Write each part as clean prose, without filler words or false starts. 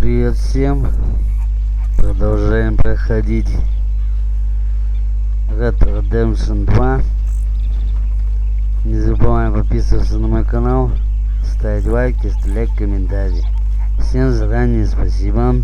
Привет всем. Продолжаем проходить Red Redemption 2. Не забываем подписываться на мой канал, ставить лайки, оставлять комментарии. Всем заранее спасибо.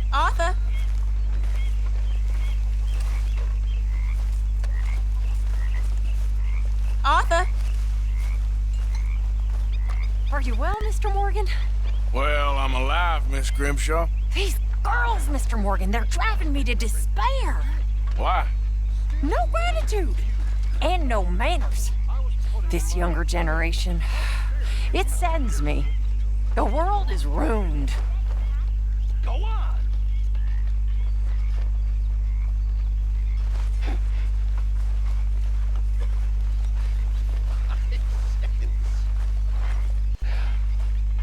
Arthur? Arthur? Are you well, Mr. Morgan? Well, I'm alive, Miss Grimshaw. These girls, Mr. Morgan, they're driving me to despair. Why? No gratitude. And no manners. This younger generation. It saddens me. The world is ruined. Go on.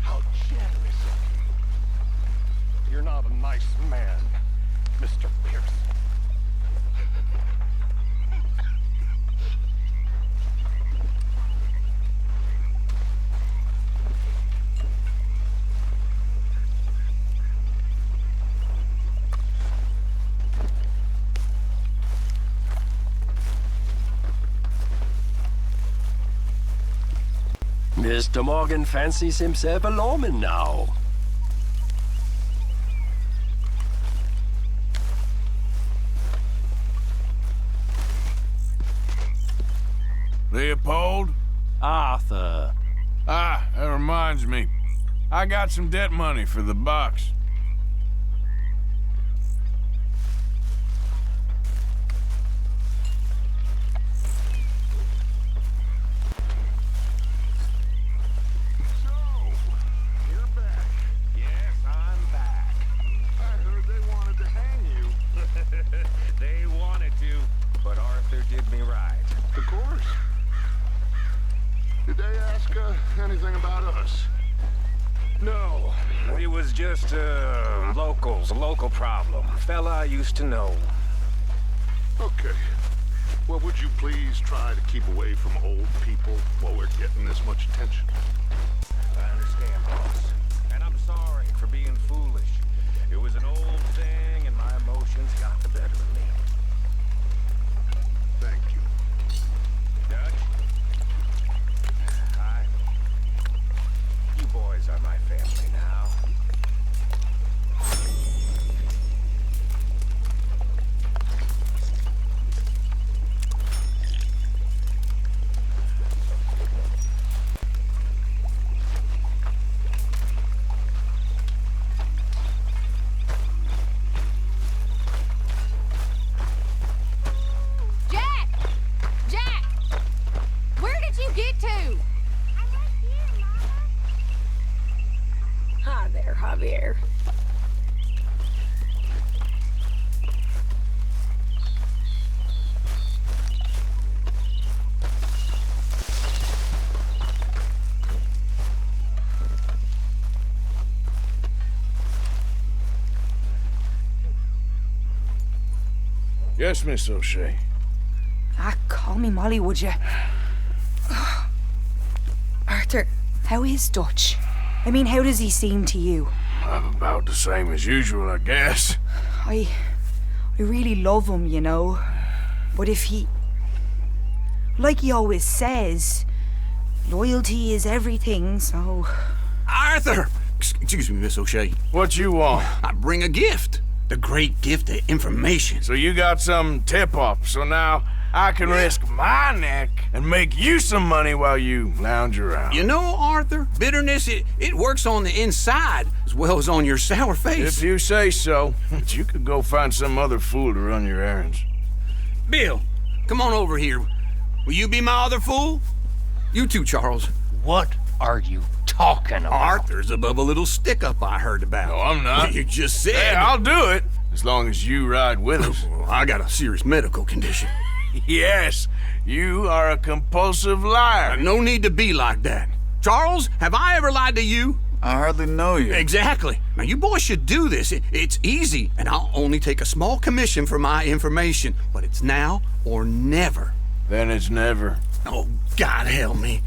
How generous of you. You're not a nice man, Mr. Pearson. Mr. Morgan fancies himself a lawman now. Leopold? Arthur. Ah, that reminds me. I got some debt money for the box. Anything about us? No, it was just a local problem. Fella I used to know. Okay. Well, would you please try to keep away from old people while we're getting this much attention? I understand, boss. And I'm sorry for being foolish. It was an old thing and my emotions got the better of me. Thank you. Dutch? Hi. You boys are my family now. Jack! Jack! Where did you get to? I'm right here, Mama. Hi there, Javier. Yes, Miss O'Shea. Ah, call me Molly, would you? Arthur, how is Dutch? I mean, how does he seem to you? About the same as usual, I guess. I really love him, you know. But if he... Like he always says, loyalty is everything, so... Arthur! Excuse me, Miss O'Shea. What you want? I bring a gift. The great gift of information. So you got some tip-off, so now I can risk my neck and make you some money while you lounge around. You know, Arthur, bitterness, it works on the inside as well as on your sour face. If you say so, but you could go find some other fool to run your errands. Bill, come on over here. Will you be my other fool? You too, Charles. What are you talking about? Arthur's above a little stick-up I heard about. No, I'm not. You just said... Hey, I'll do it. as long as you ride with us. I got a serious medical condition. Yes, you are a compulsive liar. No need to be like that. Charles, have I ever lied to you? I hardly know you. Exactly. Now, you boys should do this. It's easy, and I'll only take a small commission for my information. But it's now or never. Then it's never. Oh, God help me.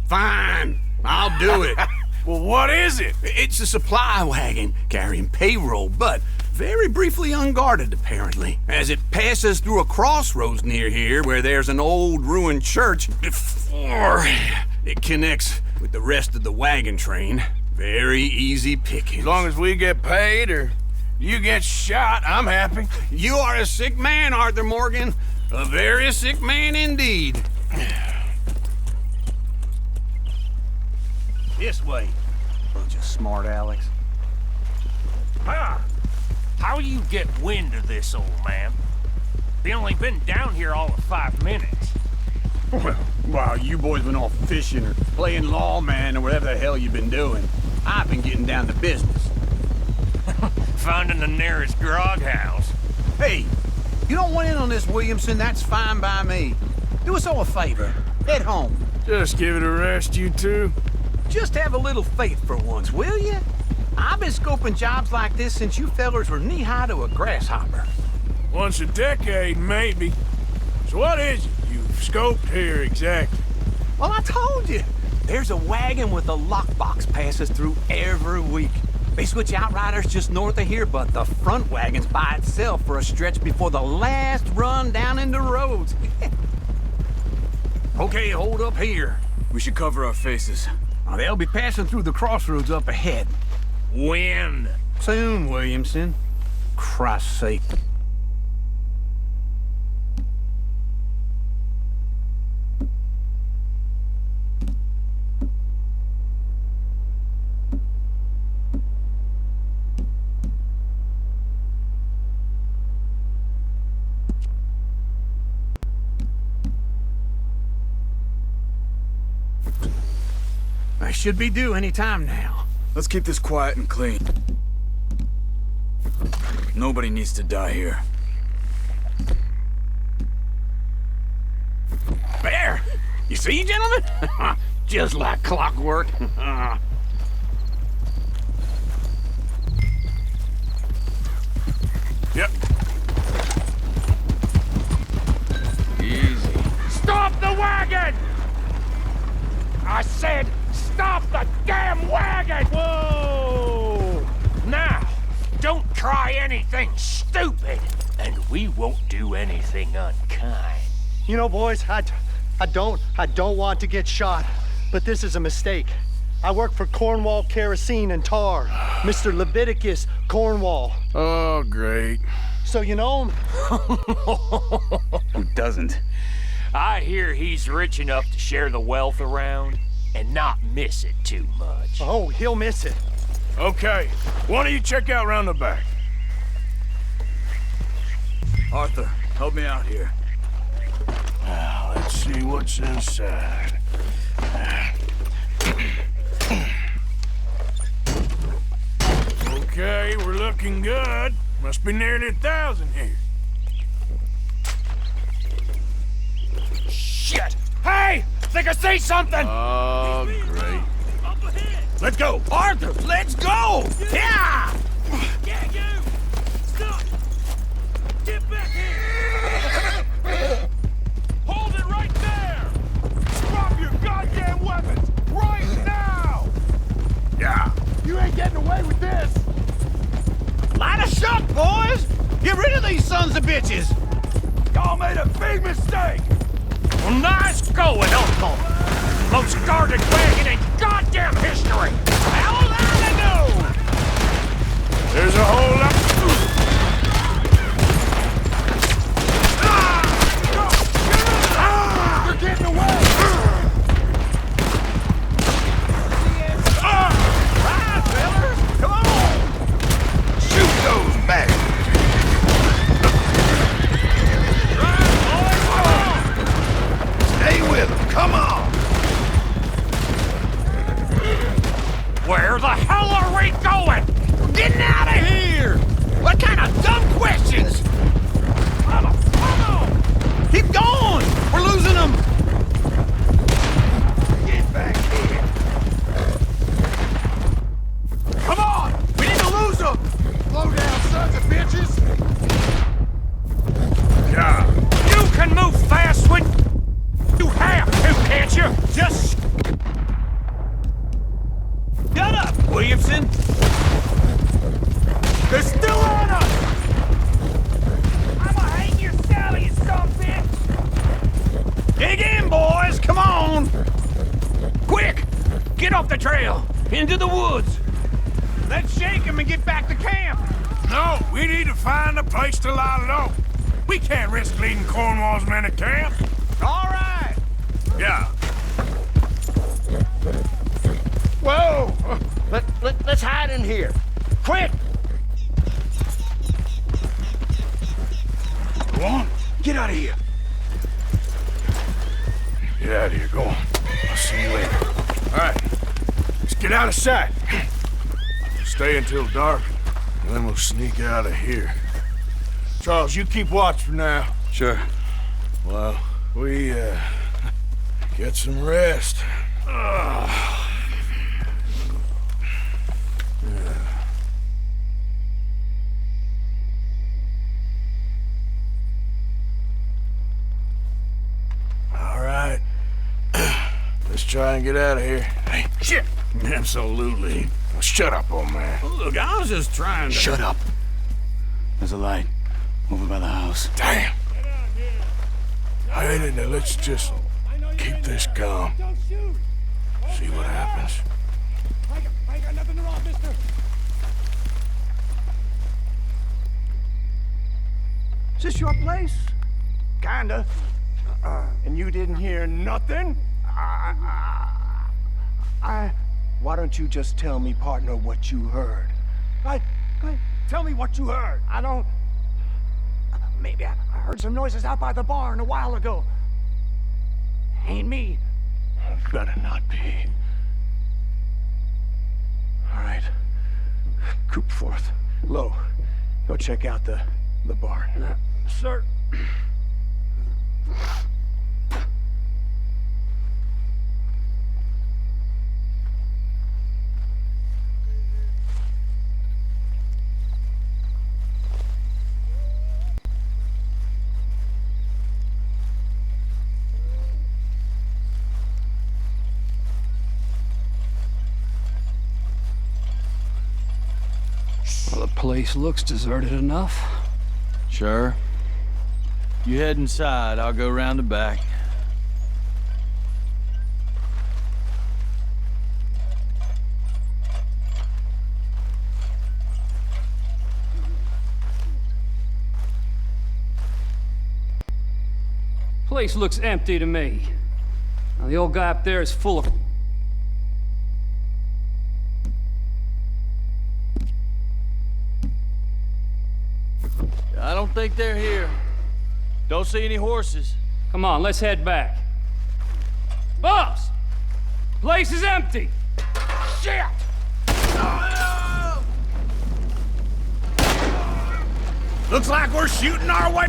Fine, I'll do it. Well, what is it? It's a supply wagon carrying payroll, but very briefly unguarded, apparently. As it passes through a crossroads near here where there's an old ruined church before it connects with the rest of the wagon train. Very easy pickings. As long as we get paid or you get shot, I'm happy. You are a sick man, Arthur Morgan. A very sick man indeed. This way. Bunch of smart Alex. How you get wind of this, old man? We only been down here all of 5 minutes. Well, while you boys been off fishing or playing lawman or whatever the hell you've been doing, I've been getting down to business. Finding the nearest grog house. Hey, you don't want in on this, Williamson, that's fine by me. Do us all a favor. Head home. Just give it a rest, you two. Just have a little faith for once, will you? I've been scoping jobs like this since you fellers were knee-high to a grasshopper. Once a decade, maybe. So what is it you've scoped here exactly? Well, I told you. There's a wagon with a lockbox passes through every week. They switch outriders just north of here, but the front wagon's by itself for a stretch before the last run down into roads. Okay, hold up here. We should cover our faces. Now, they'll be passing through the crossroads up ahead. When? Soon, Williamson. Christ's sake. I should be due any time now. Let's keep this quiet and clean. Nobody needs to die here. There! You see, gentlemen? Just like clockwork. Yep. Easy. Stop the wagon! I said, stop the damn wagon! Whoa! Now, don't try anything stupid, and we won't do anything unkind. You know, boys, I don't want to get shot, but this is a mistake. I work for Cornwall Kerosene and Tar, Mr. Leviticus Cornwall. Oh, great. So you know him? Who doesn't? I hear he's rich enough to share the wealth around and not miss it too much. Oh, he'll miss it. Okay, why don't you check out round the back? Arthur, help me out here. Now, let's see what's inside. Okay, we're looking good. Must be nearly 1,000 here. Shit! Hey! Think I see something! Oh, great. Let's go! Arthur, let's go! Yeah! Yeah, you! Stop! Get back here! Hold it right there! Drop your goddamn weapons! Right now! Yeah. You ain't getting away with this. Line us up, boys! Get rid of these sons of bitches! Y'all made a big mistake! Well, nice going, Uncle! Most guarded wagon in goddamn history! Hell I know! There's a whole lot... You're getting away. Right, fellas! Come on! Shoot those back! Stay with them, come on! Where the hell are we going? Getting out of here! What kind of dumb questions? Come on! Keep going! We're losing them! Get back here! Come on! We need to lose them! Slow down, sons of bitches! Yeah. You can move fast when you have to, can't you? Just shut up, Williamson! They're still on us! I'ma hang your Sally, you son of a bitch! Dig in, boys! Come on! Quick! Get off the trail! Into the woods! Let's shake them and get back to camp! No, we need to find a place to lie low. We can't risk leading Cornwall's men to camp. All right! Yeah. Whoa! Let's hide in here. Quick! Go on. Get out of here! Get out of here. Go on. I'll see you later. All right. Let's get out of sight. Stay until dark, and then we'll sneak out of here. Charles, you keep watch for now. Sure. Well, we, get some rest. All right. Let's try and get out of here. Hey, shit! Absolutely. Well, shut up, old man. Look, I was just trying to... Shut up. There's a light over by the house. Damn. Hey, now let's just keep this calm. See what happens. I got nothing wrong, mister. Is this your place? Kinda. And you didn't hear nothing? Why don't you just tell me, partner, what you heard? Tell me what you heard. I don't... Maybe I heard some noises out by the barn a while ago. Ain't me. Better not be. All right. Coop forth. Low. Go check out the barn. Sir. Well, the place looks deserted enough. Sure. You head inside, I'll go round the back. Place looks empty to me. Now, the old guy up there is full of... I don't think they're here. Don't see any horses. Come on, let's head back. Boss! Place is empty! Shit! Looks like we're shooting our way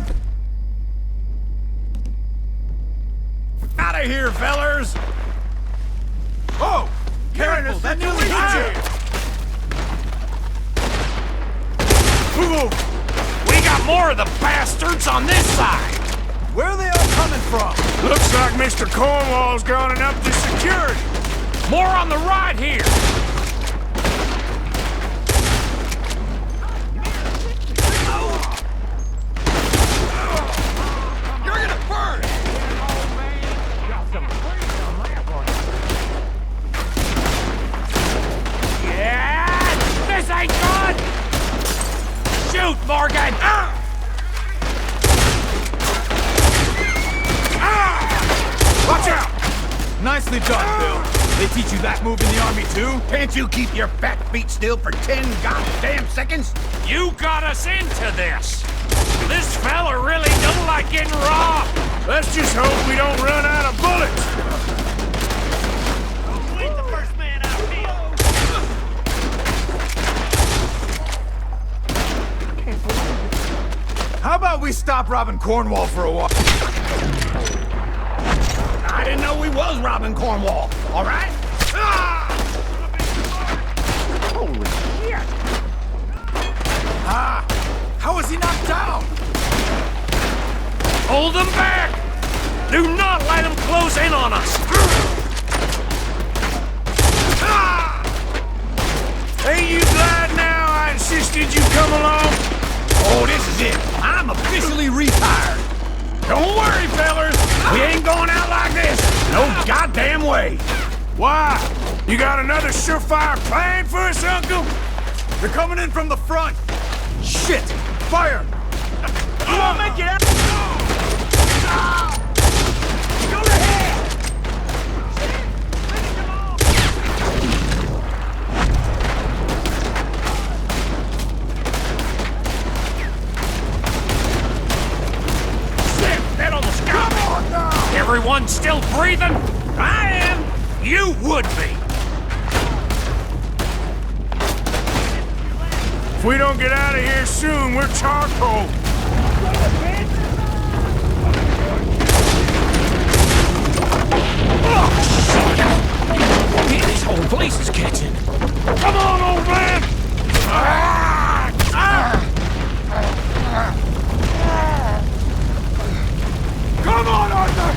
out of here, fellers! Oh! Careful, that nearly hit you! We got more of the bastards on this side! Where are they all coming from? Looks like Mr. Cornwall's gone and upped his security. More on the right here! You're gonna burn! Yeah! This ain't good! Shoot, Morgan! Watch out! Nicely done, Bill. They teach you that move in the army, too? Can't you keep your fat feet still for 10 goddamn seconds? You got us into this. This fella really don't like getting robbed. Let's just hope we don't run out of bullets. Lead the first man out, Neil. we stop robbing Cornwall for a while? I didn't know we was robbing Cornwall, all right? Ah! Holy shit! Ah! How was he knocked down? Hold them back! Do not let them close in on us! Ah! Ain't you glad now I insisted you come along? Oh, this is it. I'm officially retired. Don't worry, fellas. We ain't going out like this. No goddamn way. Why? You got another surefire plan for us, Uncle? They're coming in from the front. Shit! Fire! You won't make it out! Go ahead! Finish them off! Shit! That almost got me! Come on now! Everyone still breathing? I am! You would be! If we don't get out of here soon, we're charcoal. Man, this whole place is catching. Come on, old man! Come on, Arthur!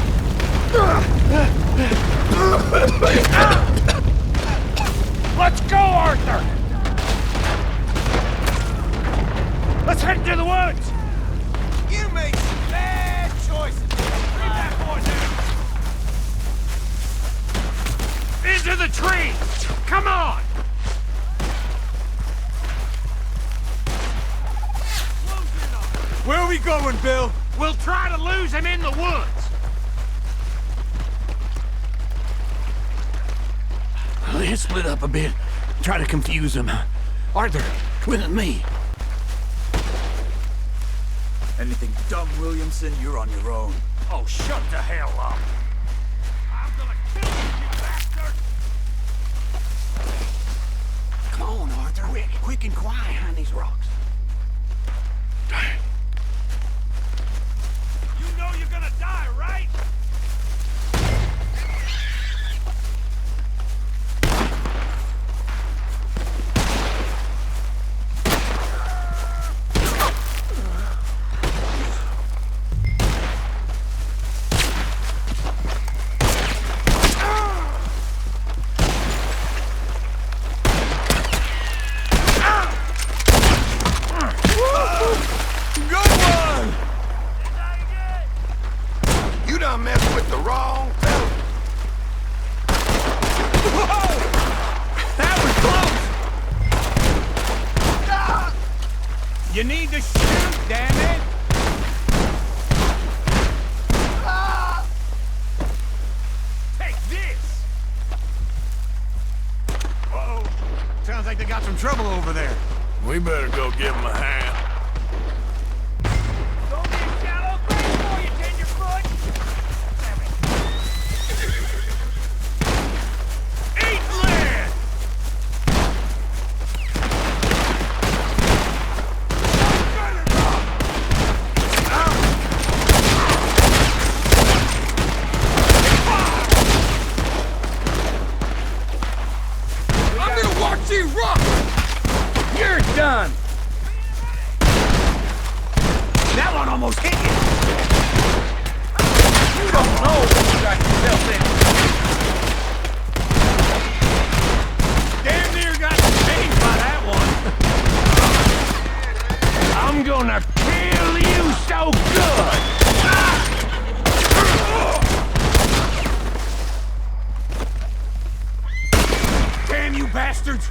Let's go, Arthur! Let's head to the woods! You make some bad choices. Bring that boy down. Into the trees! Come on! Where are we going, Bill? We'll try to lose him in the woods! Let's split up a bit. Try to confuse them. Arthur, with me. Anything dumb, Williamson, you're on your own. Oh, shut the hell up! I'm gonna kill you, you bastard! Come on, Arthur. Quick and quiet behind these rocks. You know you're gonna die, right? You need to shoot, damn it! Ah! Take this! Uh-oh. Sounds like they got some trouble over there. We better go give them a hand. Don't be a shallow grave for you, tenderfoot! Eat lead! I'm gonna watch you rock! You're done! That one almost hit you! You don't know what you got yourself in. Damn near got saved by that one! I'm gonna kill you so good! Damn you bastards!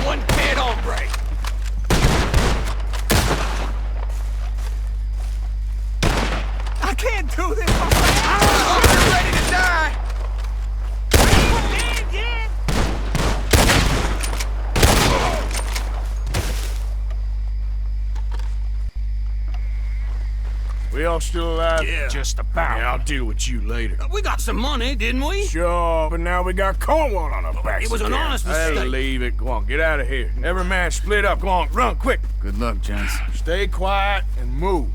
One dead hombre! I can't do this! I'm ready to die! We all all still alive? Yeah. Just about. Yeah, I'll deal with you later. We got some money, didn't we? Sure, but now we got Cornwall on our backs. It was an again. honest mistake. Hey, leave it. Go on, get out of here. Every man split up. Go on, run, quick. Good luck, gents. Stay quiet and move.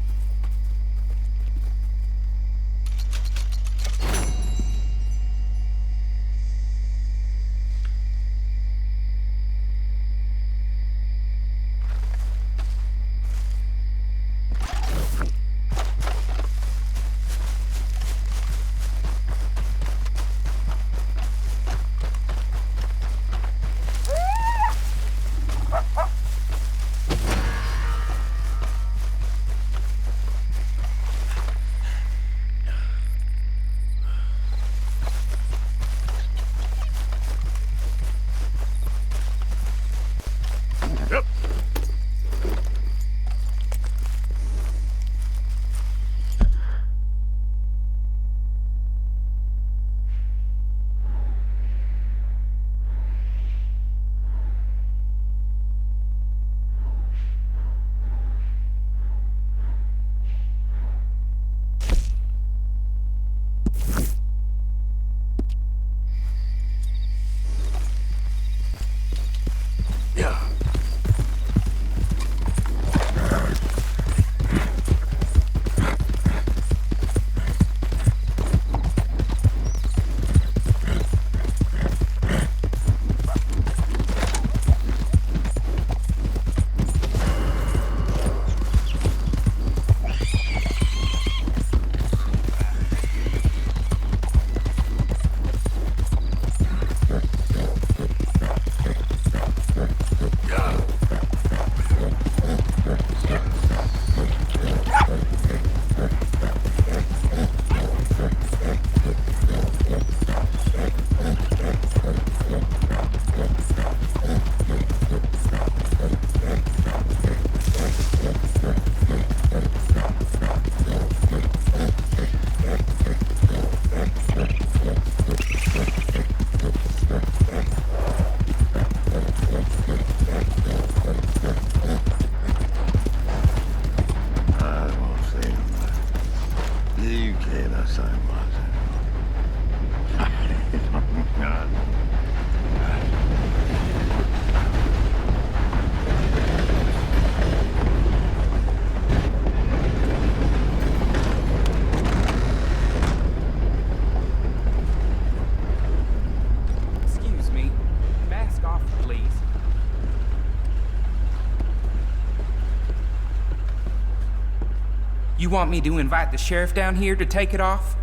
You want me to invite the sheriff down here to take it off?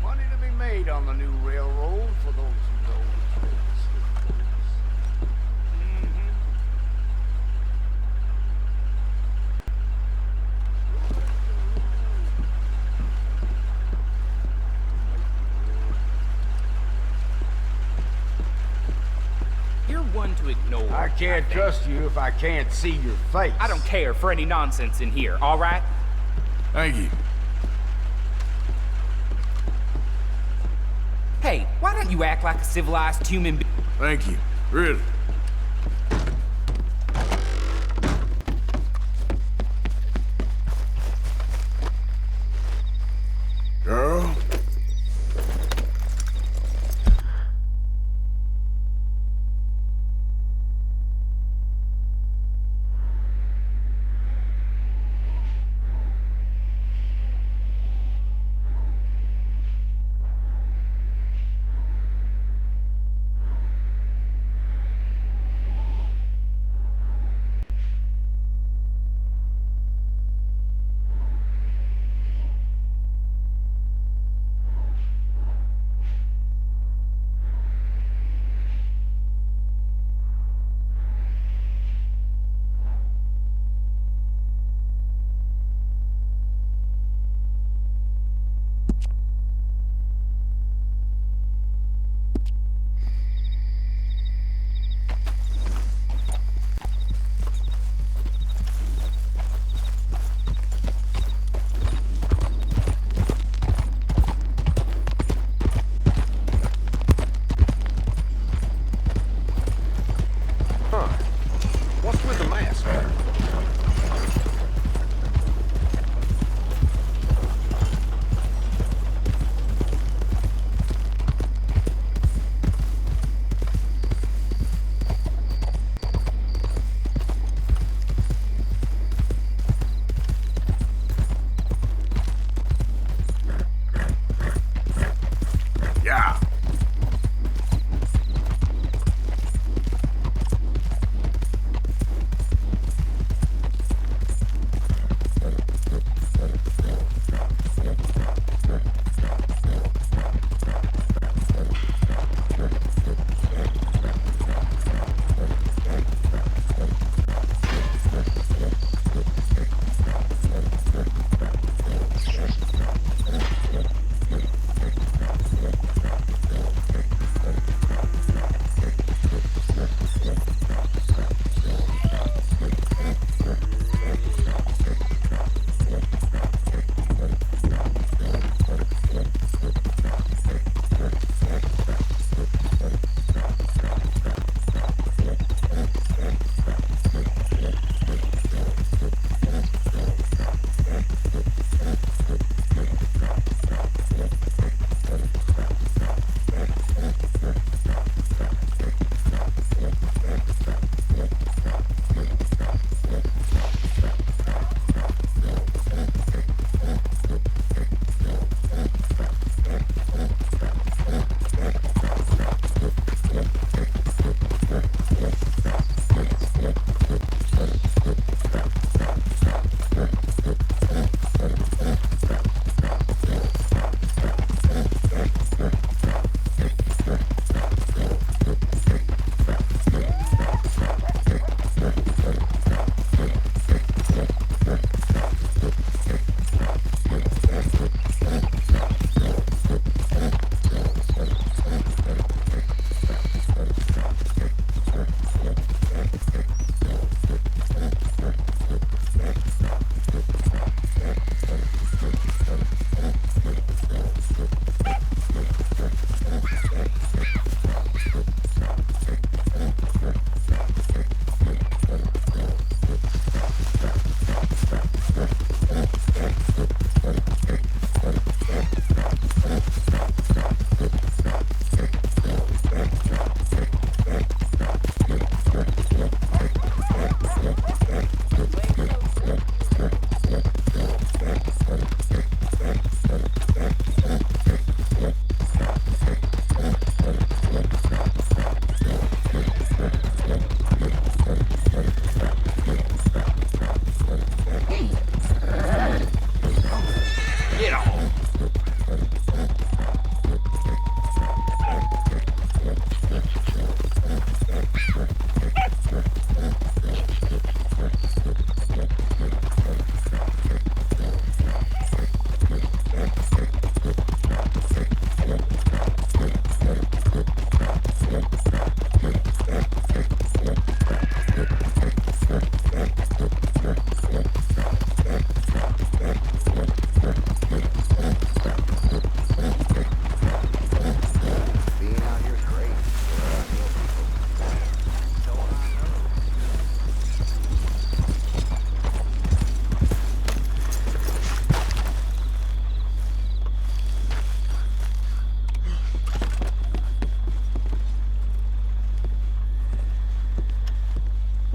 Money to be made on the new railroad for those who know which way the slip goes. You're one to ignore. I can't trust you if I can't see your face. I don't care for any nonsense in here, all right? Thank you. Hey, why don't you act like a civilized human being? Thank you. Really. Girl?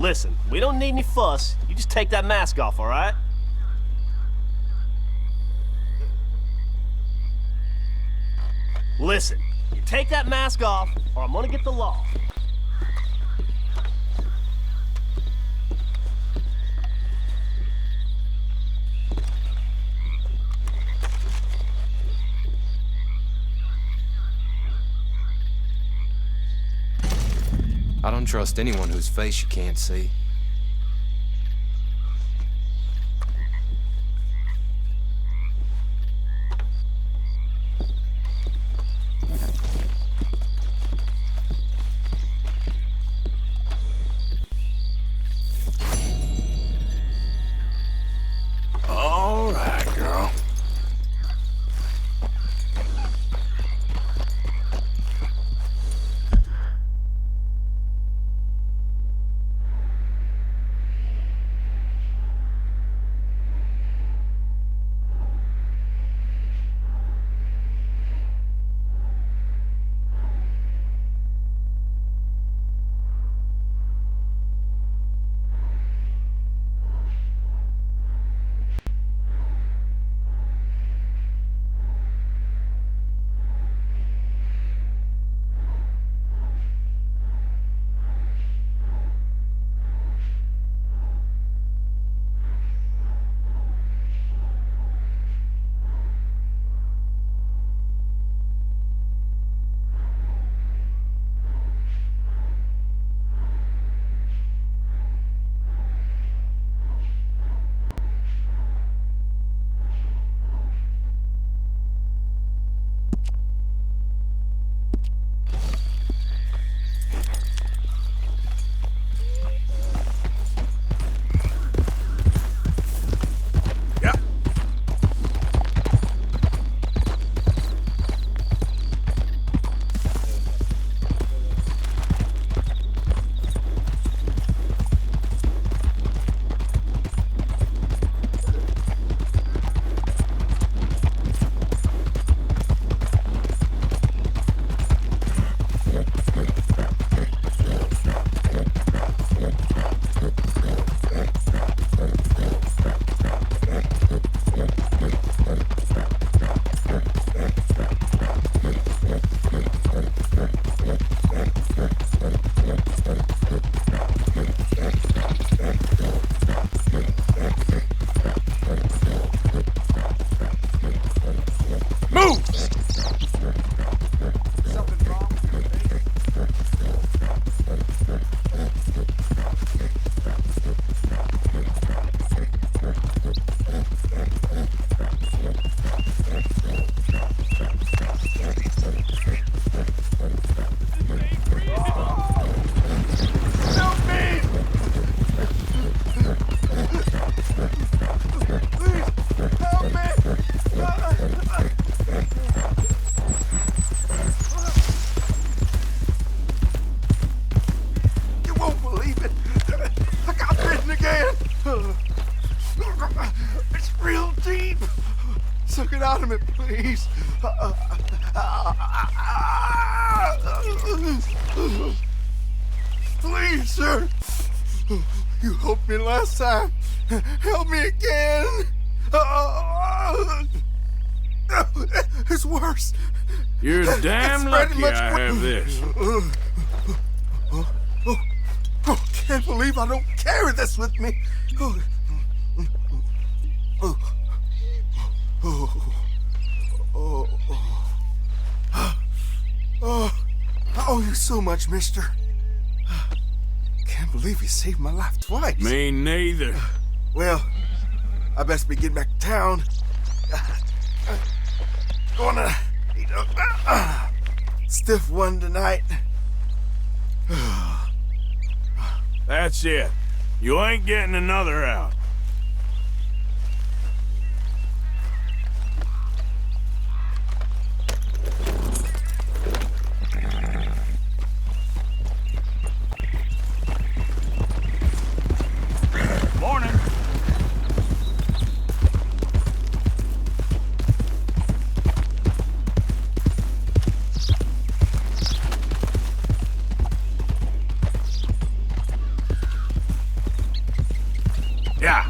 Listen, we don't need any fuss. You just take that mask off, all right? Listen, you take that mask off, or I'm gonna get the law. I don't trust anyone whose face you can't see. All right, girl. Please. Please, sir. You helped me last time. Help me again. It's worse. You're damn lucky I have this. Can't believe I don't carry this with me. I owe you so much, mister. Can't believe you saved my life twice. Me neither. Well, I best be getting back to town. Gonna eat a stiff one tonight. That's it. You ain't getting another out. Morning. Yeah.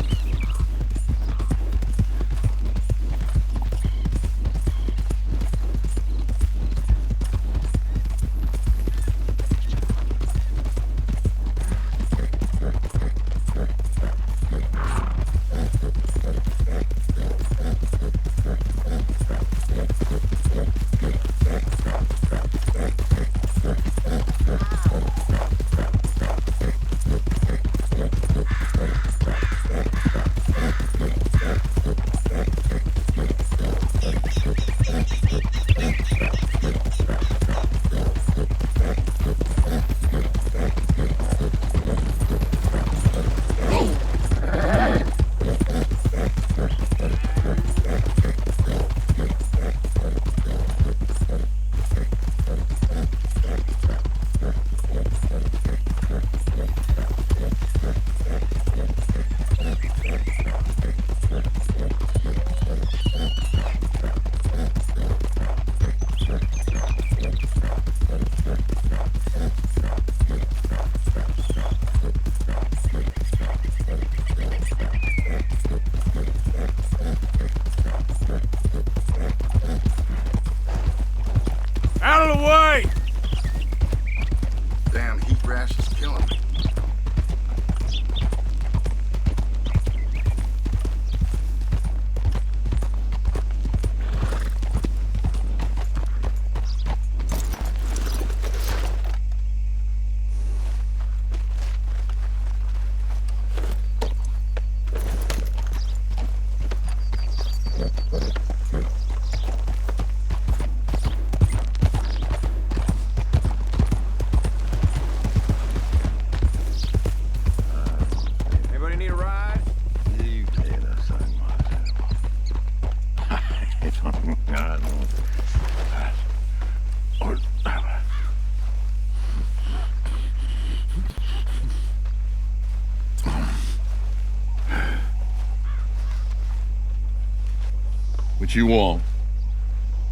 What you want?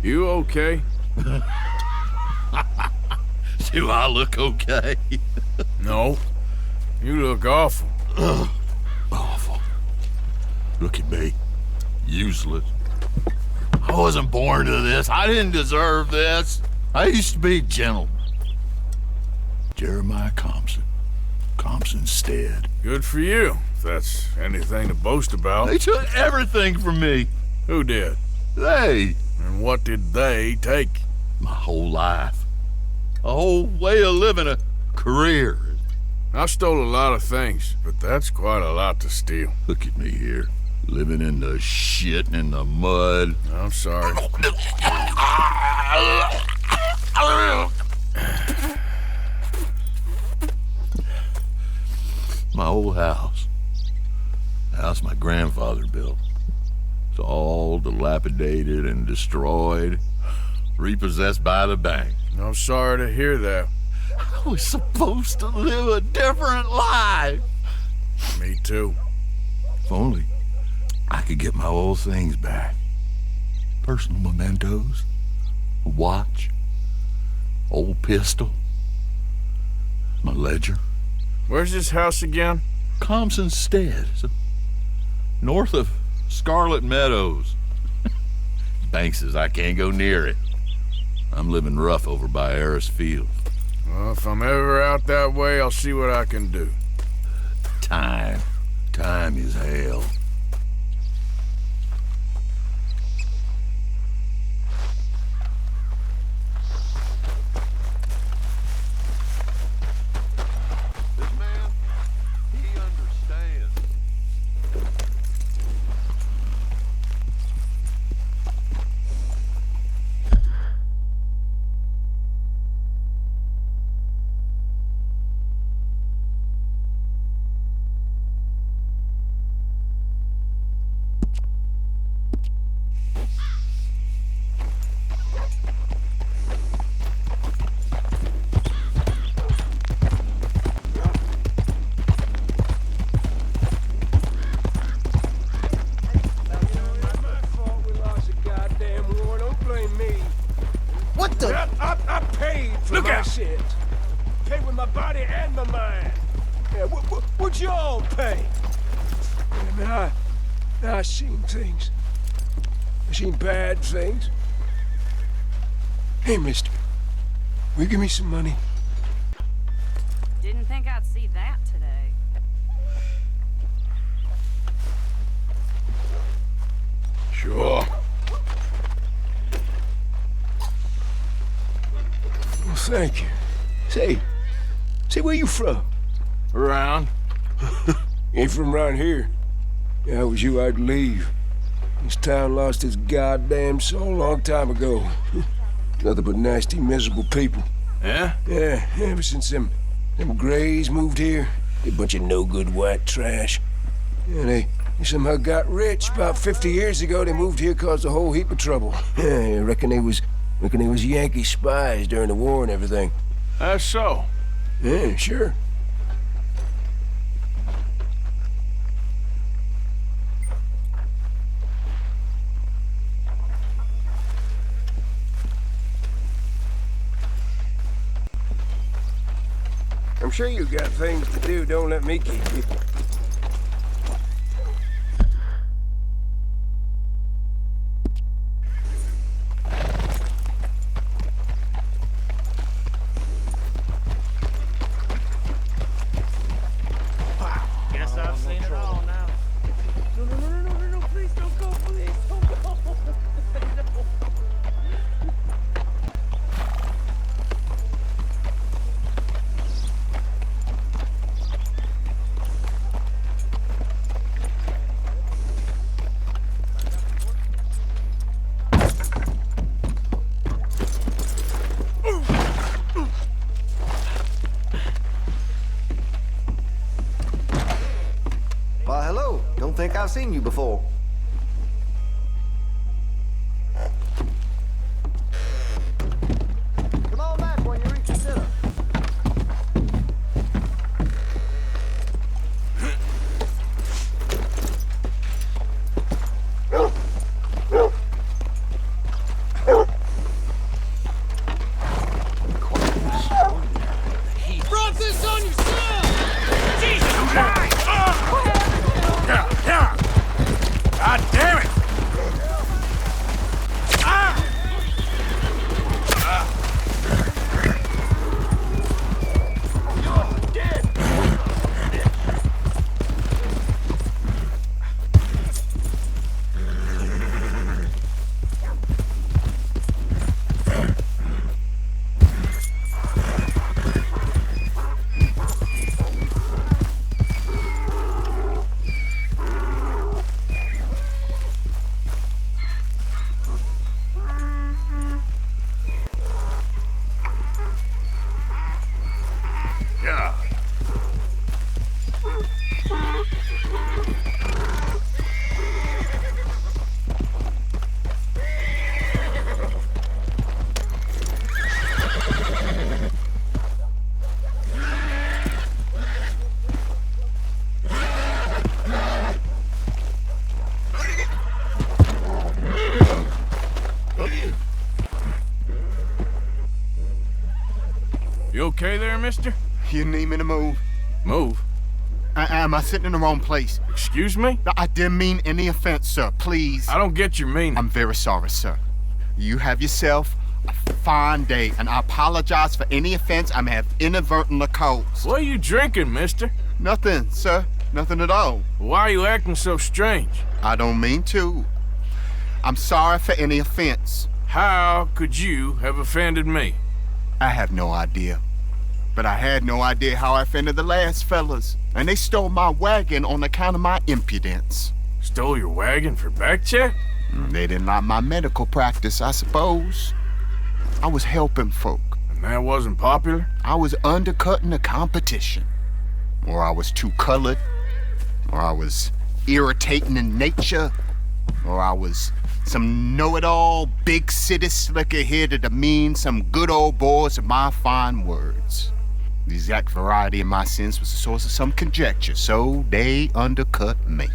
You okay? Do I look okay? No. You look awful. Awful. Look at me. Useless. I wasn't born to this. I didn't deserve this. I used to be a gentleman. Jeremiah Compson. Compson's stead. Good for you, if that's anything to boast about. They took everything from me. Who did? They. And what did they take? My whole life. A whole way of living, a career. I stole a lot of things, but that's quite a lot to steal. Look at me here, living in the shit and in the mud. I'm sorry. My old house. The house my grandfather built. It's all dilapidated and destroyed, repossessed by the bank. I'm sorry to hear that. I was supposed to live a different life. Me too. If only I could get my old things back. Personal mementos, a watch, old pistol, my ledger. Where's this house again? Compson's Stead, north of Scarlet Meadows. Bank says I can't go near it. I'm living rough over by Harris Field. Well, if I'm ever out that way, I'll see what I can do. Time. Time is hell. This man, he understands. I paid for my shit. Paid with my body and my mind. Yeah, what y'all pay? I've seen things. I've seen bad things. Hey, mister, will you give me some money? Didn't think I'd see that today. Sure. Well, thank you. Say, where you from? Around. Ain't from around here. If I was you, I'd leave. This town lost its goddamn soul a long time ago. Nothing but nasty, miserable people. Yeah? Yeah, ever since them Greys moved here. A bunch of no-good white trash. Yeah, they somehow got rich. About 50 years ago, they moved here, caused a whole heap of trouble. Yeah, I reckon they was Yankee spies during the war and everything. That's so. Yeah, sure. I'm sure you got things to do. Don't let me keep you. Guess I've seen it all now. No, please don't go, please don't go. Why, hello. Don't think I've seen you before. Come on back when you reconsider. Brought this on yourself! Jesus Christ! God damn it! You're dead! You okay there, mister? You need me to move? Move? Am I sitting in the wrong place? Excuse me? I didn't mean any offense, sir. Please. I don't get your meaning. I'm very sorry, sir. You have yourself a fine day, and I apologize for any offense I may have inadvertently caused. What are you drinking, mister? Nothing, sir. Nothing at all. Why are you acting so strange? I don't mean to. I'm sorry for any offense. How could you have offended me? I have no idea. But I had no idea how I offended the last fellas. And they stole my wagon on account of my impudence. Stole your wagon for back check? They didn't like my medical practice, I suppose. I was helping folk. And that wasn't popular? I was undercutting the competition. Or I was too colored. Or I was irritating in nature. Or I was some know-it-all, big city slicker here to demean some good old boys of my fine words. The exact variety of my sins was the source of some conjecture, so they undercut me.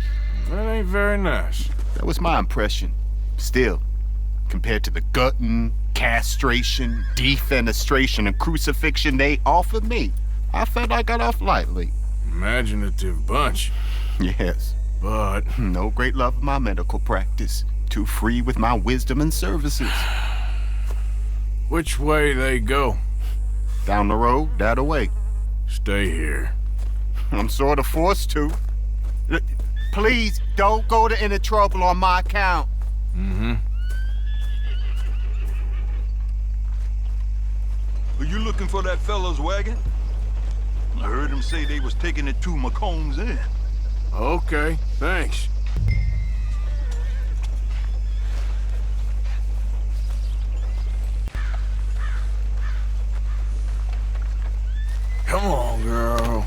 That ain't very nice. That was my impression. Still, compared to the gutting, castration, defenestration, and crucifixion they offered me, I felt I got off lightly. Imaginative bunch. Yes. but... No great love of my medical practice. Too free with my wisdom and services. Which way they go? Down the road, that away. Stay here. I'm sort of forced to. Please, don't go to any trouble on my account. Mm-hmm. Are you looking for that fella's wagon? I heard him say they was taking it to McComb's Inn. Okay, thanks. Come on, girl.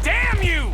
Damn you!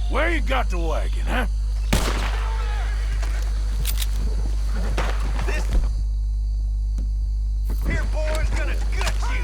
Where you got the wagon, huh? Here, boy's gonna gut you.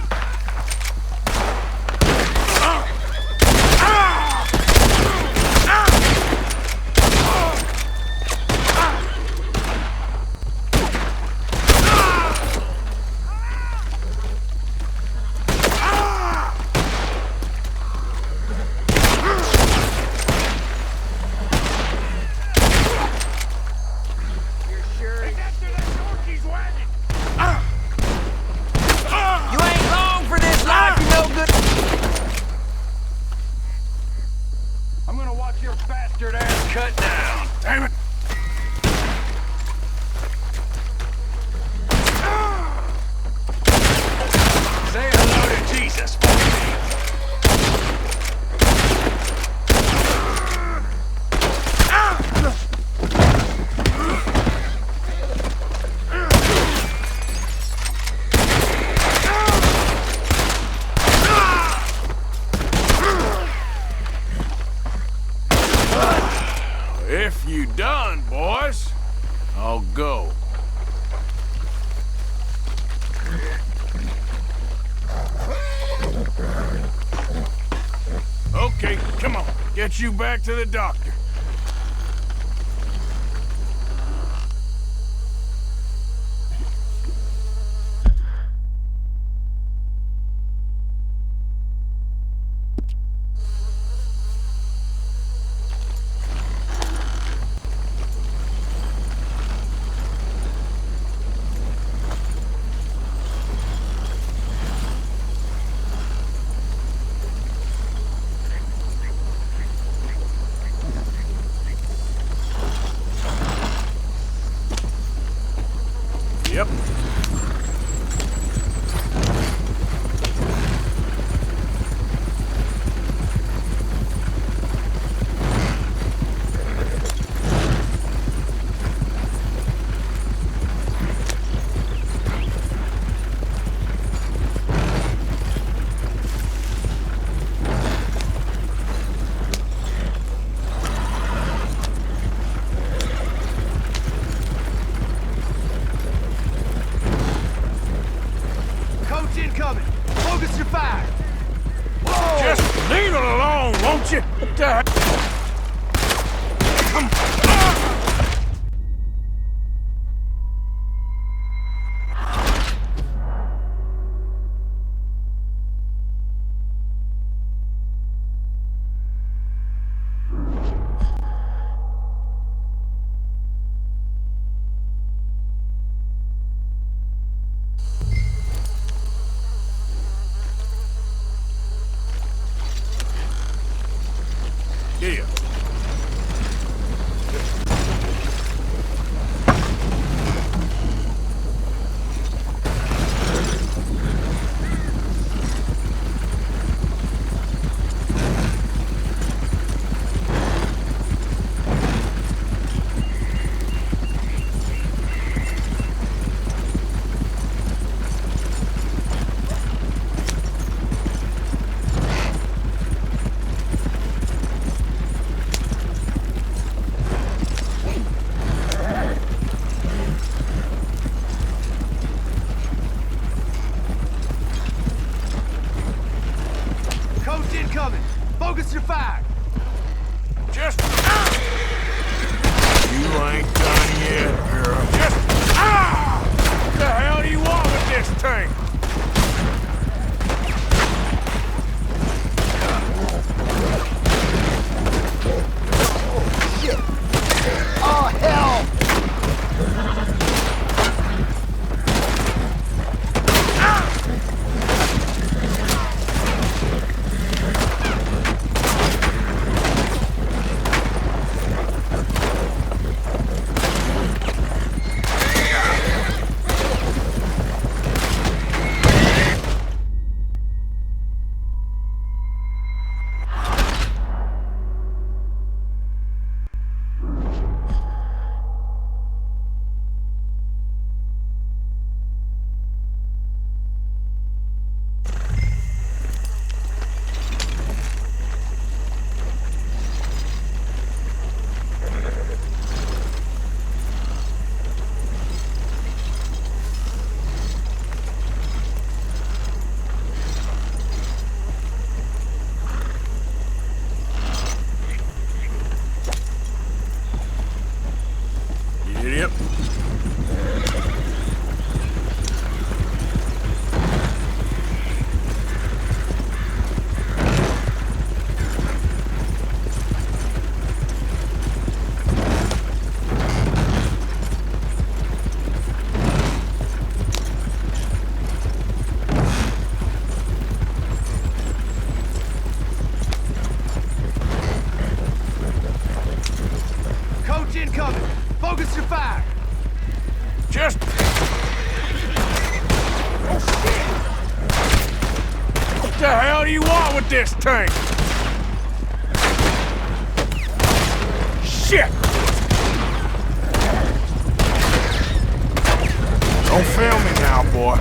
If you done, boys, I'll go. Okay, come on. Get you back to the doctor. Focus your fire! Whoa! Just leave it alone, won't you? What the heck? Come on! Yeah. Incoming! Focus your fire! Just... You ain't done yet, girl. Just... What the hell do you want with this thing? Oh, shit! Oh, hell! Idiot. Coach incoming! Focus your fire! Just... Oh, shit! What the hell do you want with this thing? Shit! Don't fail me now, boy.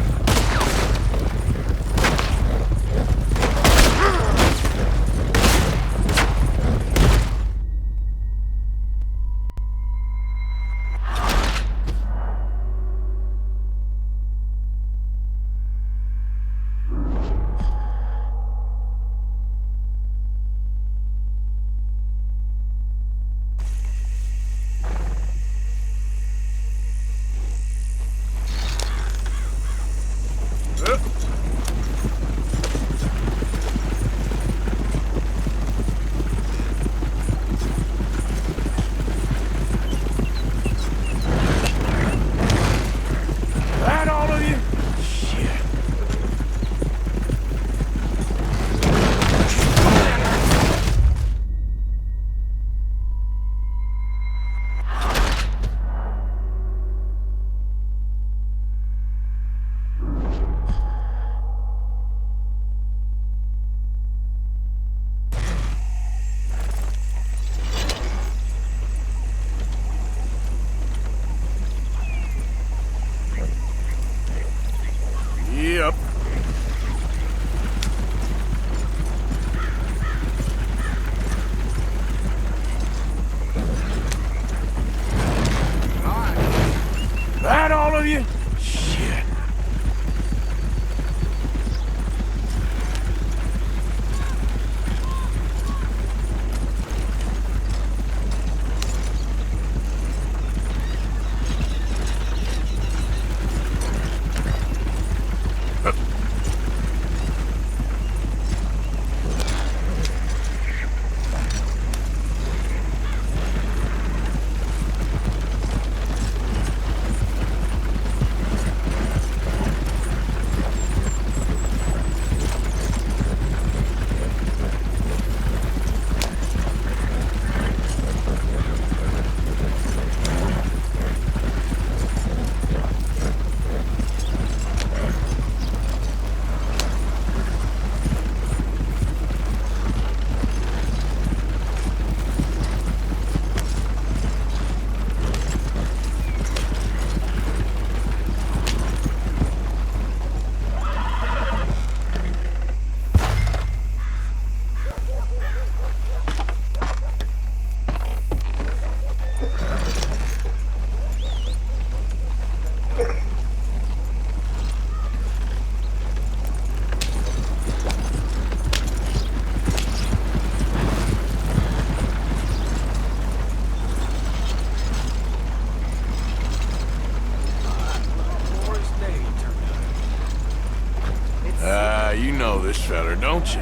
You know this fella, don't you?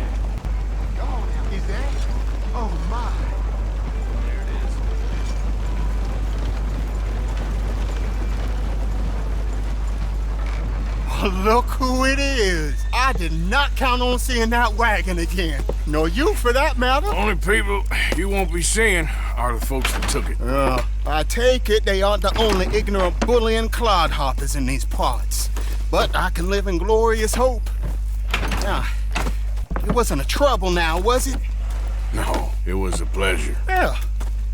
Oh, is that? Oh, my. There it is. Oh, look who it is. I did not count on seeing that wagon again. Nor you, for that matter. Only people you won't be seeing are the folks that took it. I take it they aren't the only ignorant bullying clodhoppers in these parts. But I can live in glorious hope. Now, it wasn't a trouble now, was it? No, it was a pleasure. Well,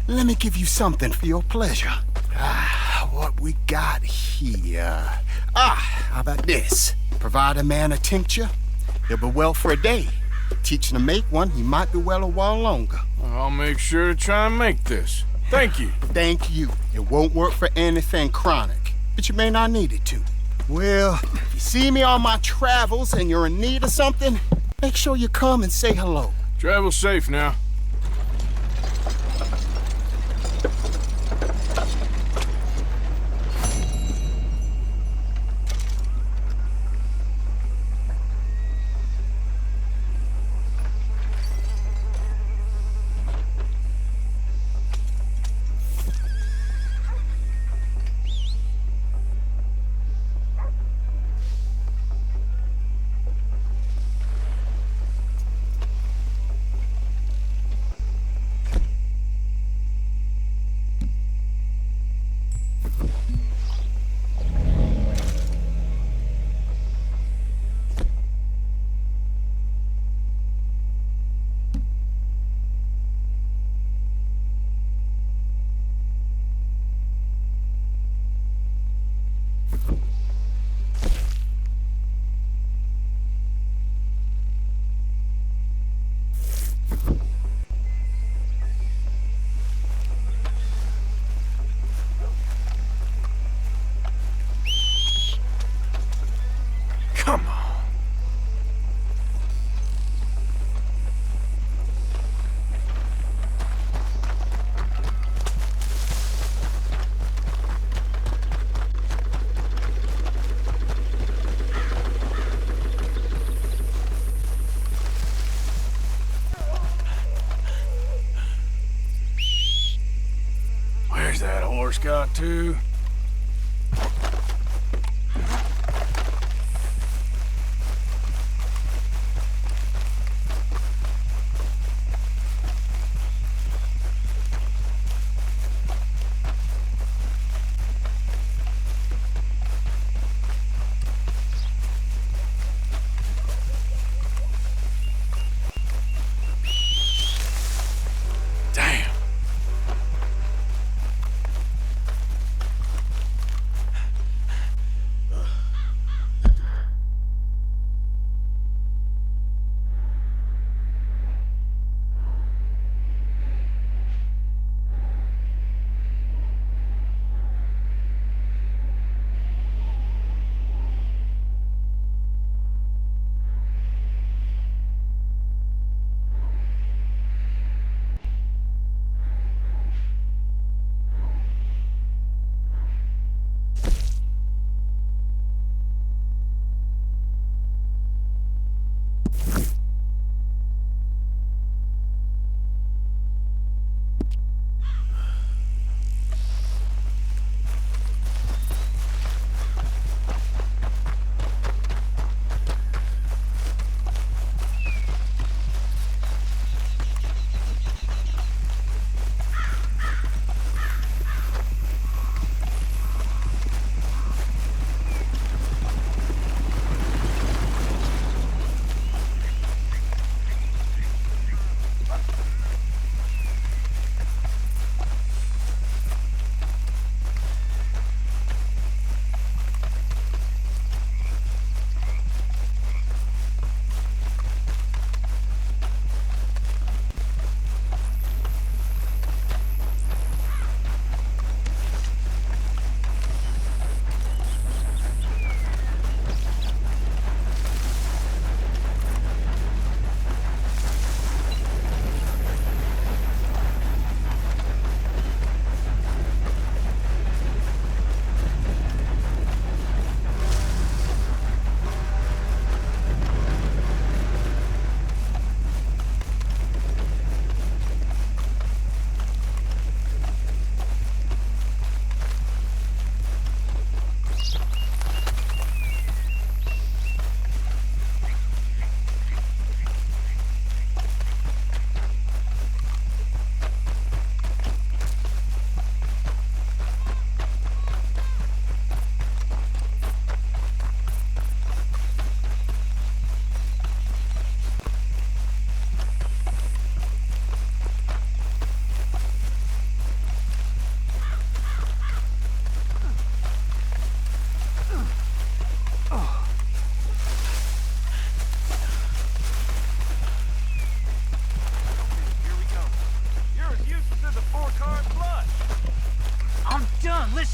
let me give you something for your pleasure. What we got here? How about this? Provide a man a tincture, he'll be well for a day. Teach him to make one, he might be well a while longer. I'll make sure to try and make this. Thank you. Thank you. It won't work for anything chronic, but you may not need it to. Well, if you see me on my travels and you're in need of something, make sure you come and say hello. Travel safe now. Come on. Where's that horse got to?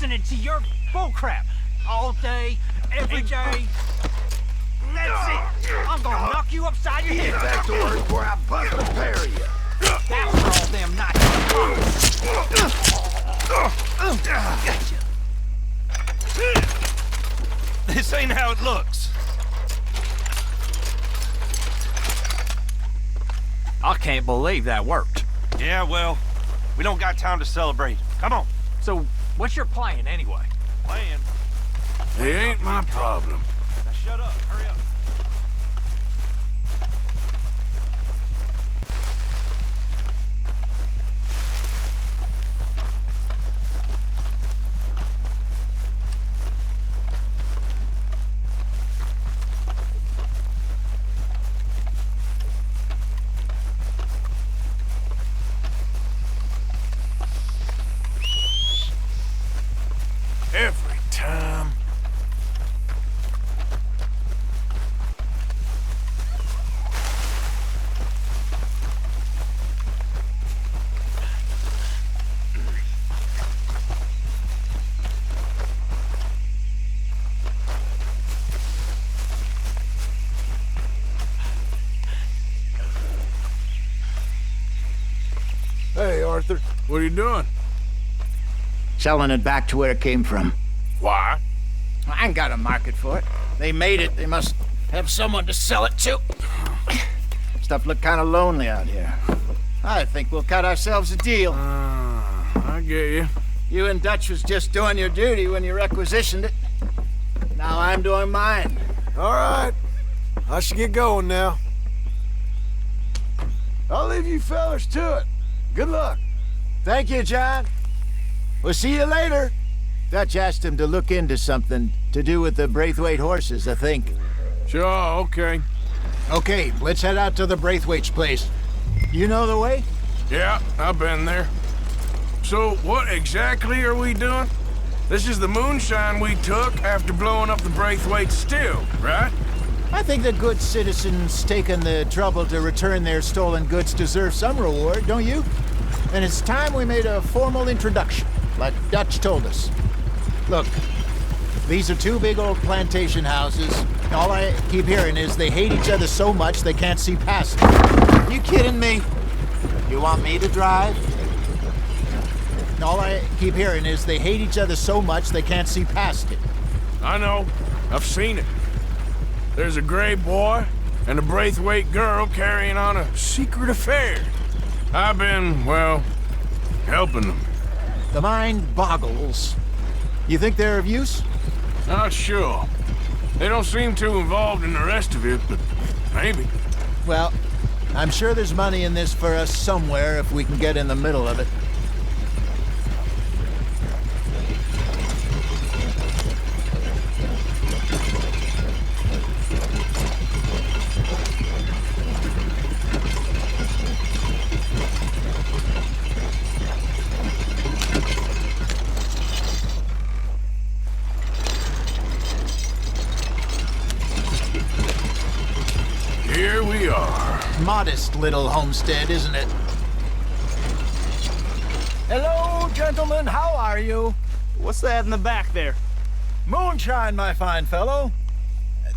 listening to your bullcrap all day, every day. That's it. I'm gonna knock you upside your head. Get back to work before I bust a pair of you. That's for all them nights. Gotcha. This ain't how it looks. I can't believe that worked. Yeah, well, we don't got time to celebrate. Come on. So, what's your plan anyway? Plan? It ain't my problem. Now shut up. Hurry up. Every time. Hey, Arthur. What are you doing? Selling it back to where it came from. Why? I ain't got a market for it. They made it. They must have someone to sell it to. Stuff look kind of lonely out here. I think we'll cut ourselves a deal. I get you. You and Dutch was just doing your duty when you requisitioned it. Now I'm doing mine. All right. I should get going now. I'll leave you fellas to it. Good luck. Thank you, John. We'll see you later. Dutch asked him to look into something to do with the Braithwaite horses, I think. Sure, okay. Okay, let's head out to the Braithwaite's place. You know the way? Yeah, I've been there. So, what exactly are we doing? This is the moonshine we took after blowing up the Braithwaite still, right? I think the good citizens taking the trouble to return their stolen goods deserve some reward, don't you? And it's time we made a formal introduction, like Dutch told us. Look, these are two big old plantation houses. All I keep hearing is they hate each other so much they can't see past it. You kidding me? You want me to drive? All I keep hearing is they hate each other so much they can't see past it. I know. I've seen it. There's a gray boy and a Braithwaite girl carrying on a secret affair. I've been, well, helping them. The mind boggles. You think they're of use? Not sure. They don't seem too involved in the rest of it, but maybe. Well, I'm sure there's money in this for us somewhere if we can get in the middle of it. Here we are. Modest little homestead, isn't it? Hello, gentlemen. How are you? What's that in the back there? Moonshine, my fine fellow.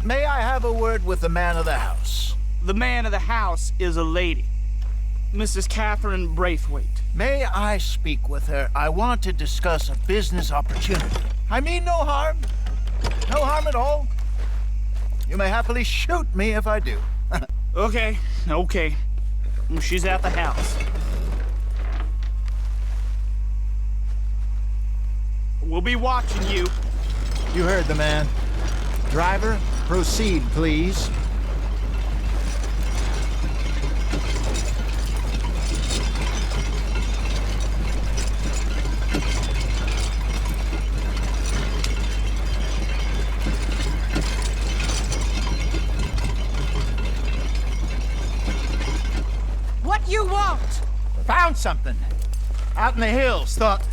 May I have a word with the man of the house? The man of the house is a lady. Mrs. Catherine Braithwaite. May I speak with her? I want to discuss a business opportunity. I mean no harm. No harm at all. You may happily shoot me if I do. Okay. She's at the house. We'll be watching you. You heard the man. Driver, proceed, please. What you want? Found something. Out in the hills. Thought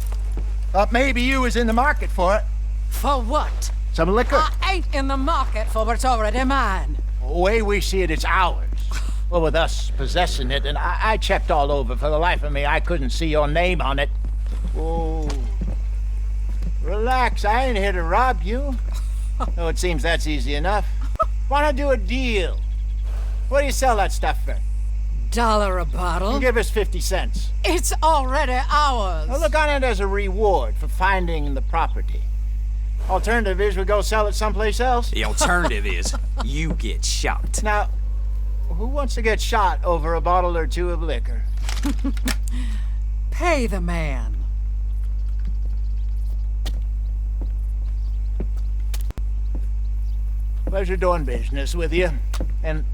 maybe you was in the market for it. For what? Some liquor. I ain't in the market for what's already mine. The way we see it, it's ours. Well, with us possessing it, and I checked all over. For the life of me, I couldn't see your name on it. Oh. Relax. relax. I ain't here to rob you. Though it seems that's easy enough. Wanna do a deal? What do you sell that stuff for? $1 a bottle? You give us 50 cents. It's already ours. Well, look on it as a reward for finding the property. Alternative is we go sell it someplace else. The alternative is you get shot. Now, who wants to get shot over a bottle or two of liquor? Pay the man. Pleasure doing business with you. And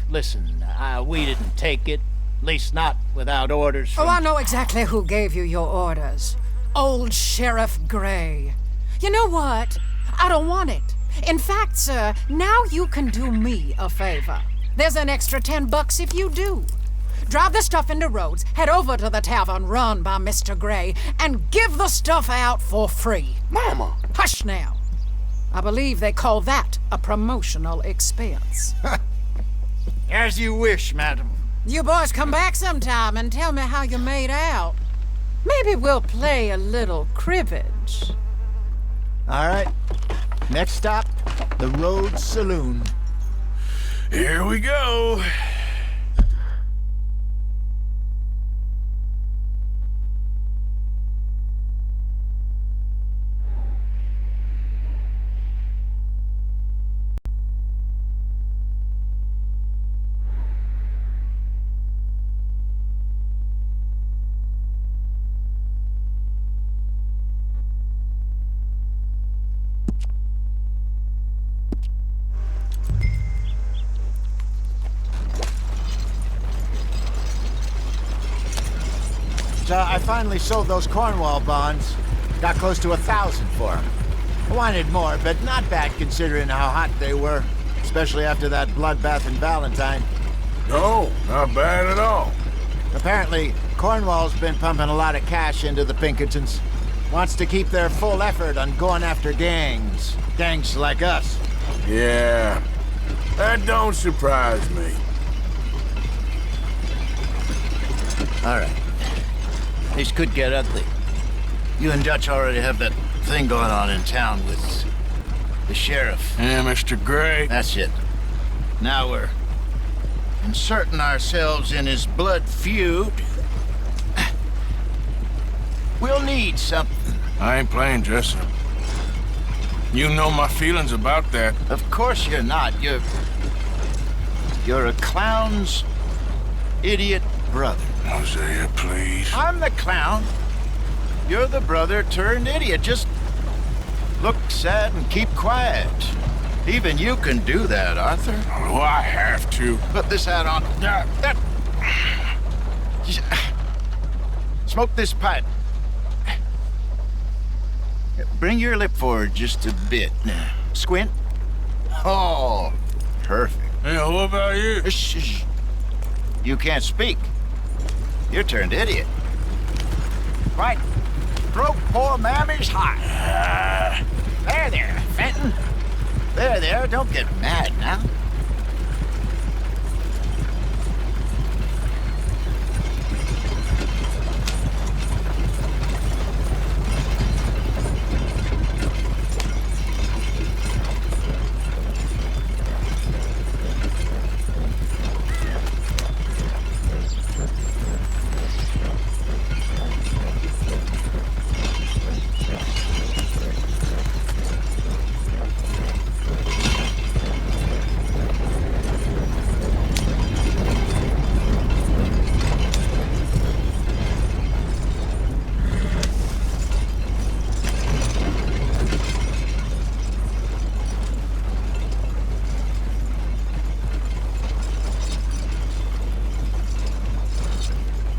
listen, we didn't take it. At least not without orders from... Oh, I know exactly who gave you your orders. Old Sheriff Gray. You know what? I don't want it. In fact, sir, now you can do me a favor. There's an extra $10 if you do. Drive the stuff into Rhodes, head over to the tavern run by Mr. Gray, and give the stuff out for free. Mama! Hush now. I believe they call that a promotional expense. As you wish, madam. You boys come back sometime and tell me how you made out. Maybe we'll play a little cribbage. All right. Next stop, the Rhodes Saloon. Here we go. So I finally sold those Cornwall bonds. Got close to 1,000 for them. I wanted more, but not bad considering how hot they were. Especially after that bloodbath in Valentine. No, not bad at all. Apparently, Cornwall's been pumping a lot of cash into the Pinkertons. Wants to keep their full effort on going after gangs. Gangs like us. Yeah, that don't surprise me. All right. This could get ugly. You and Dutch already have that thing going on in town with the sheriff. Yeah, Mr. Gray. That's it. Now we're inserting ourselves in his blood feud. We'll need something. I ain't playing dress-up. You know my feelings about that. Of course you're not. You're a clown's idiot brother. Hosea, please. I'm the clown. You're the brother turned idiot. Just look sad and keep quiet. Even you can do that, Arthur. Oh, I have to. Put this hat on. Smoke this pipe. Bring your lip forward just a bit. Squint. Oh, perfect. Yeah, what about you? Shh. You can't speak. You're turned idiot. Right. Broke poor Mammy's heart. There, Fenton. There, don't get mad now.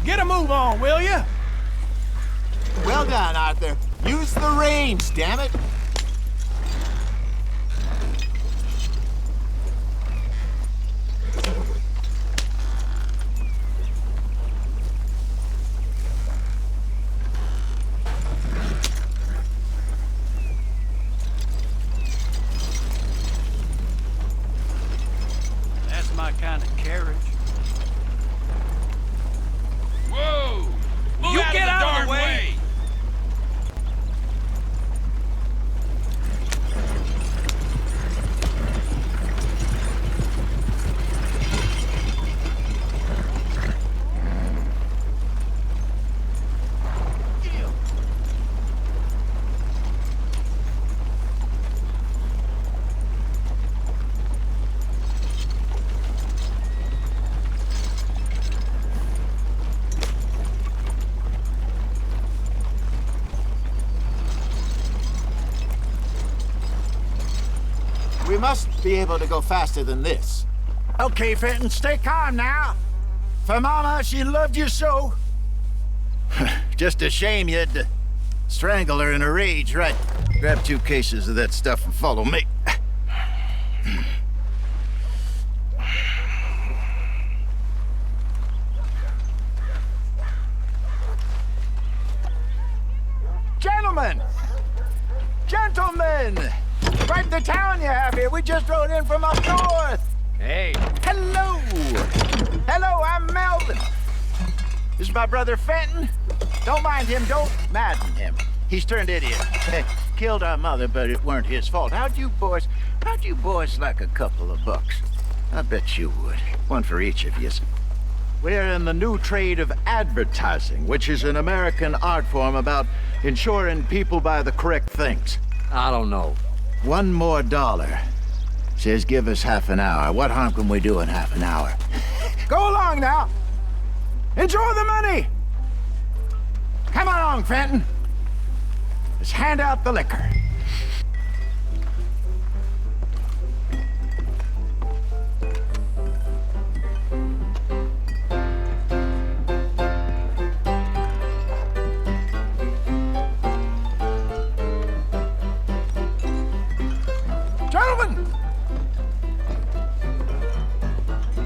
Get a move on, will you? Well done, Arthur. Use the reins, damn it. That's my kind of carriage. Whoa! You get out of the way! We must be able to go faster than this. Okay, Fenton, stay calm now. For Mama, she loved you so. Just a shame you had to strangle her in a rage, right? Grab 2 cases of that stuff and follow me. Gentlemen! Gentlemen! Quite the town you have here. We just rode in from up north. Hey. Hello! Hello, I'm Melvin. This is my brother Fenton. Don't mind him, don't madden him. He's turned idiot. Killed our mother, but it weren't his fault. How'd you boys like a couple of bucks? I bet you would. One for each of you. We're in the new trade of advertising, which is an American art form about ensuring people buy the correct things. I don't know. $1 more. Says give us half an hour. What harm can we do in half an hour? Go along now. Enjoy the money. Come along, Fenton. Let's hand out the liquor.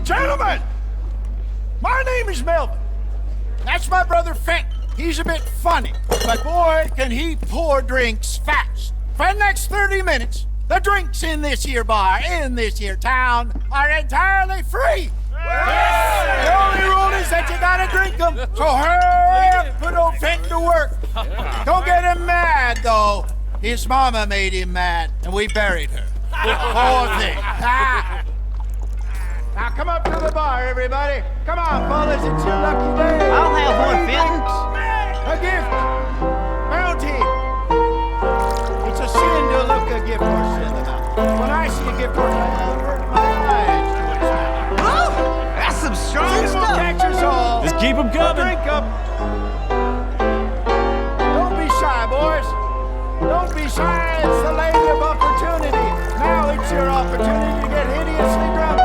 Gentlemen! My name is Melvin. That's my brother Fenton. He's a bit funny, but boy, can he pour drinks fast. For the next 30 minutes, the drinks in this here bar, in this here town, are entirely free. Yes! The only rule is that you gotta drink them. So hurry up, put old Fenton to work. Don't get him mad, though. His mama made him mad, and we buried her. Poor thing. Now come up to the bar, everybody. Come on, fellas, it's your lucky day. I'll have one, Fenton. A gift. Bounty. It's a sin to look a gift horse in the mouth. When I see a gift horse, I avert my eyes to its mouth. Oh, that's some strong stuff. Catch us all. Just keep them coming. Drink up. Don't be shy, boys. Don't be shy. It's the lady of opportunity. Now it's your opportunity to get hideously drunk.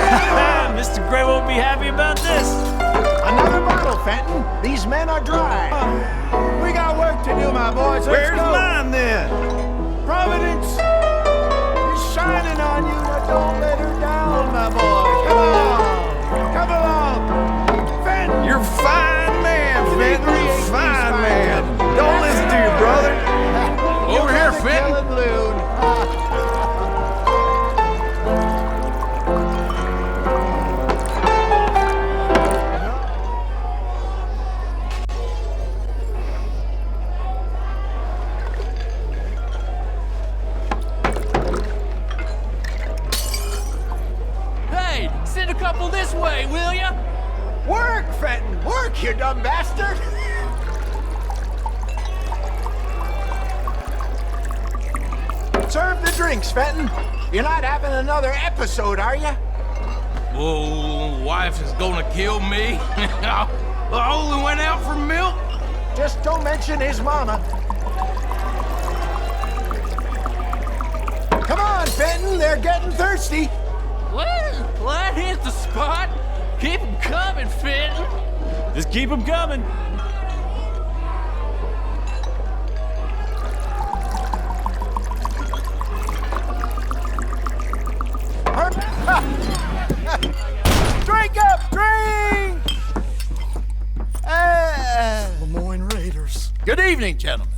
Come on. Mr. Gray won't be happy about this. Another bottle, Fenton. These men are dry. We got work to do, my boys. Let's go. Mine, then? Providence is shining on you. Now don't let her down, my boy. Come on. Come along. Fenton. You're a fine man, Fenton. You're a fine man. Don't listen to your brother. Over here, Fenton. Send a couple this way, will ya? Work, Fenton! Work, you dumb bastard! Serve the drinks, Fenton. You're not having another episode, are you? Whoa, wife is gonna kill me. I only went out for milk. Just don't mention his mama. Come on, Fenton, they're getting thirsty. Well, that hit the spot. Keep them coming, Fenton. Just keep them coming. Drink up, drink! Lemoyne Raiders. Good evening, gentlemen.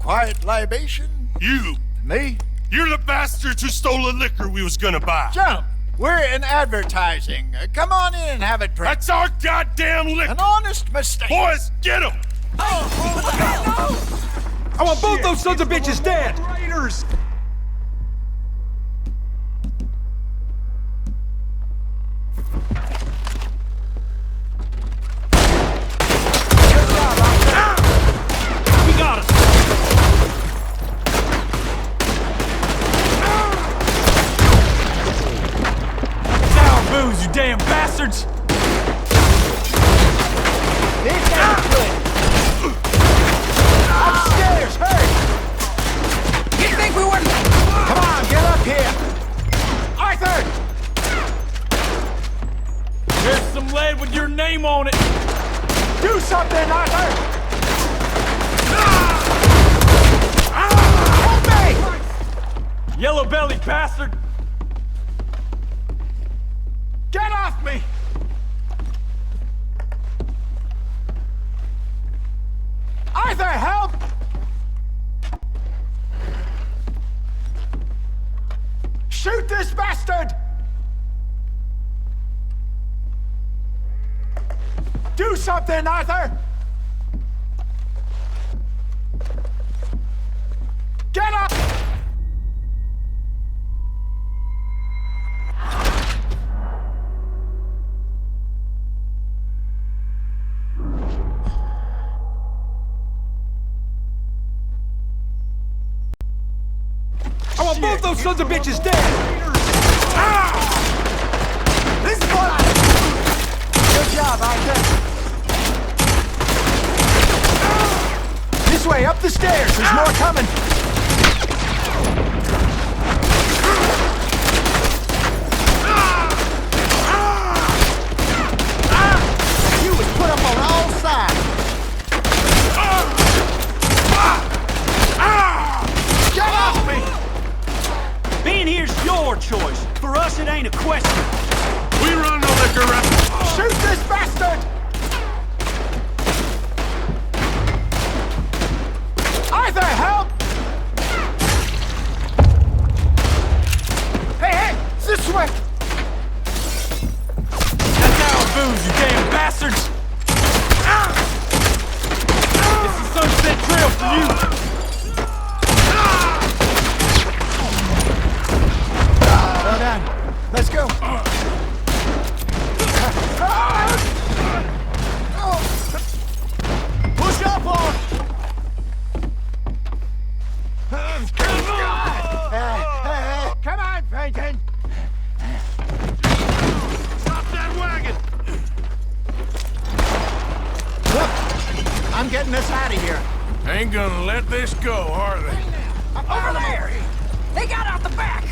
Quiet libation? You. Me? You're the bastards who stole the liquor we was gonna buy. Gentlemen, we're in advertising. Come on in and have a drink. That's our goddamn liquor. An honest mistake. Boys, get him! I want both those sons of bitches dead! Raiders! We got us! Down, booze, you damn bastards! These guys are good. Upstairs, hurry! Get think we wouldn't... Come on, get up here! Arthur! There's some lead with your name on it. Do something, Arthur! Help me! Yellow-bellied bastard! Get off me! Arthur, help! Shoot this bastard! Do something, Arthur! Get up! I want both those sons of bitches dead! This is what I... Good job, Arthur. This way, up the stairs. There's more coming. You was put up on all sides. Get off me! Being here's your choice. For us, it ain't a question. We run no liquor around. Shoot this bastard! Arthur, help! Hey, this way! That's our booze, you damn bastards! It's the Sunset Trail for you! Well done. Let's go. Push up on! Come on, Peyton! Stop that wagon! Look, I'm getting us out of here. Ain't gonna let this go, are they? Over there! They got out the back!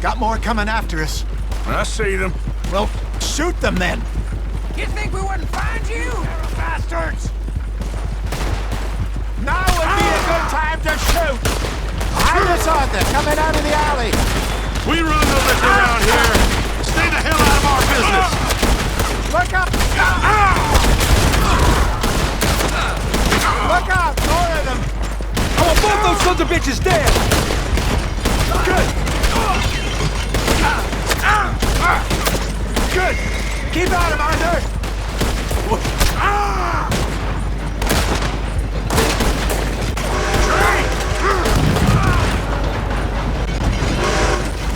Got more coming after us. I see them. Well, shoot them then. You think we wouldn't find you? Bastards! Now would be a good time to shoot! Behind us, Arthur, coming out of the alley. We run no liquor around here. Stay the hell out of our business. Look up! Look out! More of them! I want both those sons of bitches dead! Good! Good! Keep on him, Arthur!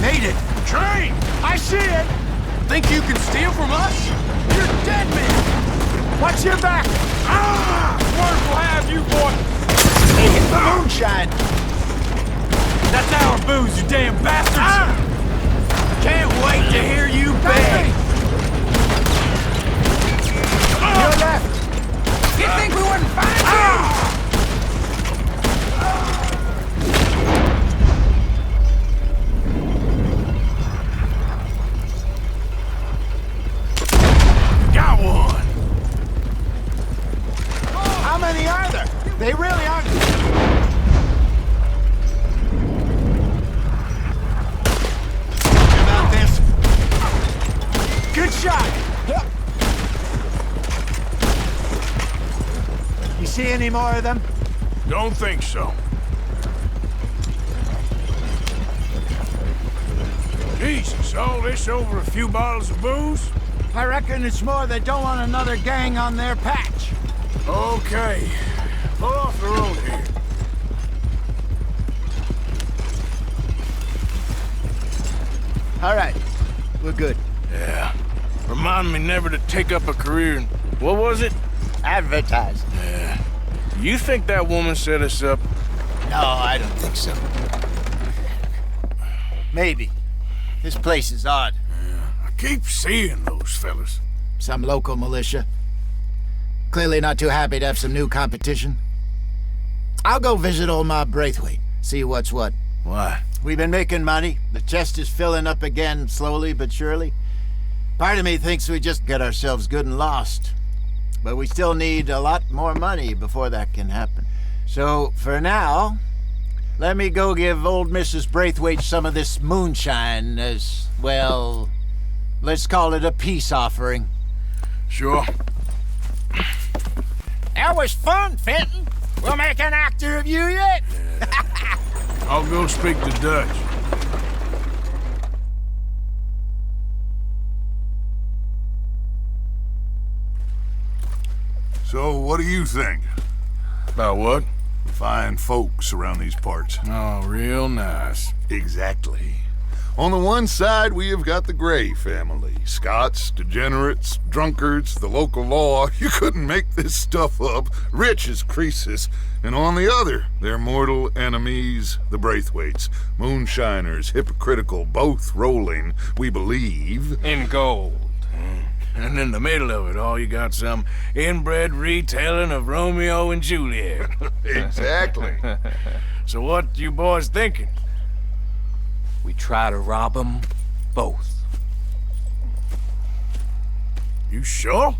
Made it. Train! I see it! Think you can steal from us? You're dead men! Watch your back! Word will have you, boy! Hey, it's the moonshine. That's our booze, you damn bastards! Can't wait to hear you beg! Your left! You think we wouldn't find you? Got one! How many are there? They really aren't... About this. Good shot! You see any more of them? Don't think so. Jesus, all this over a few bottles of booze? I reckon it's more they don't want another gang on their patch. Okay. Pull off the road here. All right, we're good. Yeah. Remind me never to take up a career in... What was it? Advertising. Yeah. You think that woman set us up? No, I don't think so. Maybe. This place is odd. Yeah. I keep seeing those fellas. Some local militia. Clearly not too happy to have some new competition. I'll go visit old Ma Braithwaite, see what's what. Why? We've been making money. The chest is filling up again, slowly but surely. Part of me thinks we just get ourselves good and lost. But we still need a lot more money before that can happen. So, for now, let me go give old Mrs. Braithwaite some of this moonshine as, well, let's call it a peace offering. Sure. That was fun, Fenton. We'll make an actor of you yet. I'll go speak to Dutch. So, what do you think? About what? Fine folks around these parts. Oh, real nice. Exactly. On the one side, we have got the Gray family. Scots, degenerates, drunkards, the local law. You couldn't make this stuff up. Rich as Croesus. And on the other, their mortal enemies, the Braithwaites. Moonshiners, hypocritical, both rolling, we believe, in gold. And in the middle of it all, you got some inbred retelling of Romeo and Juliet. Exactly. So what you boys thinking? We try to rob them both. You sure?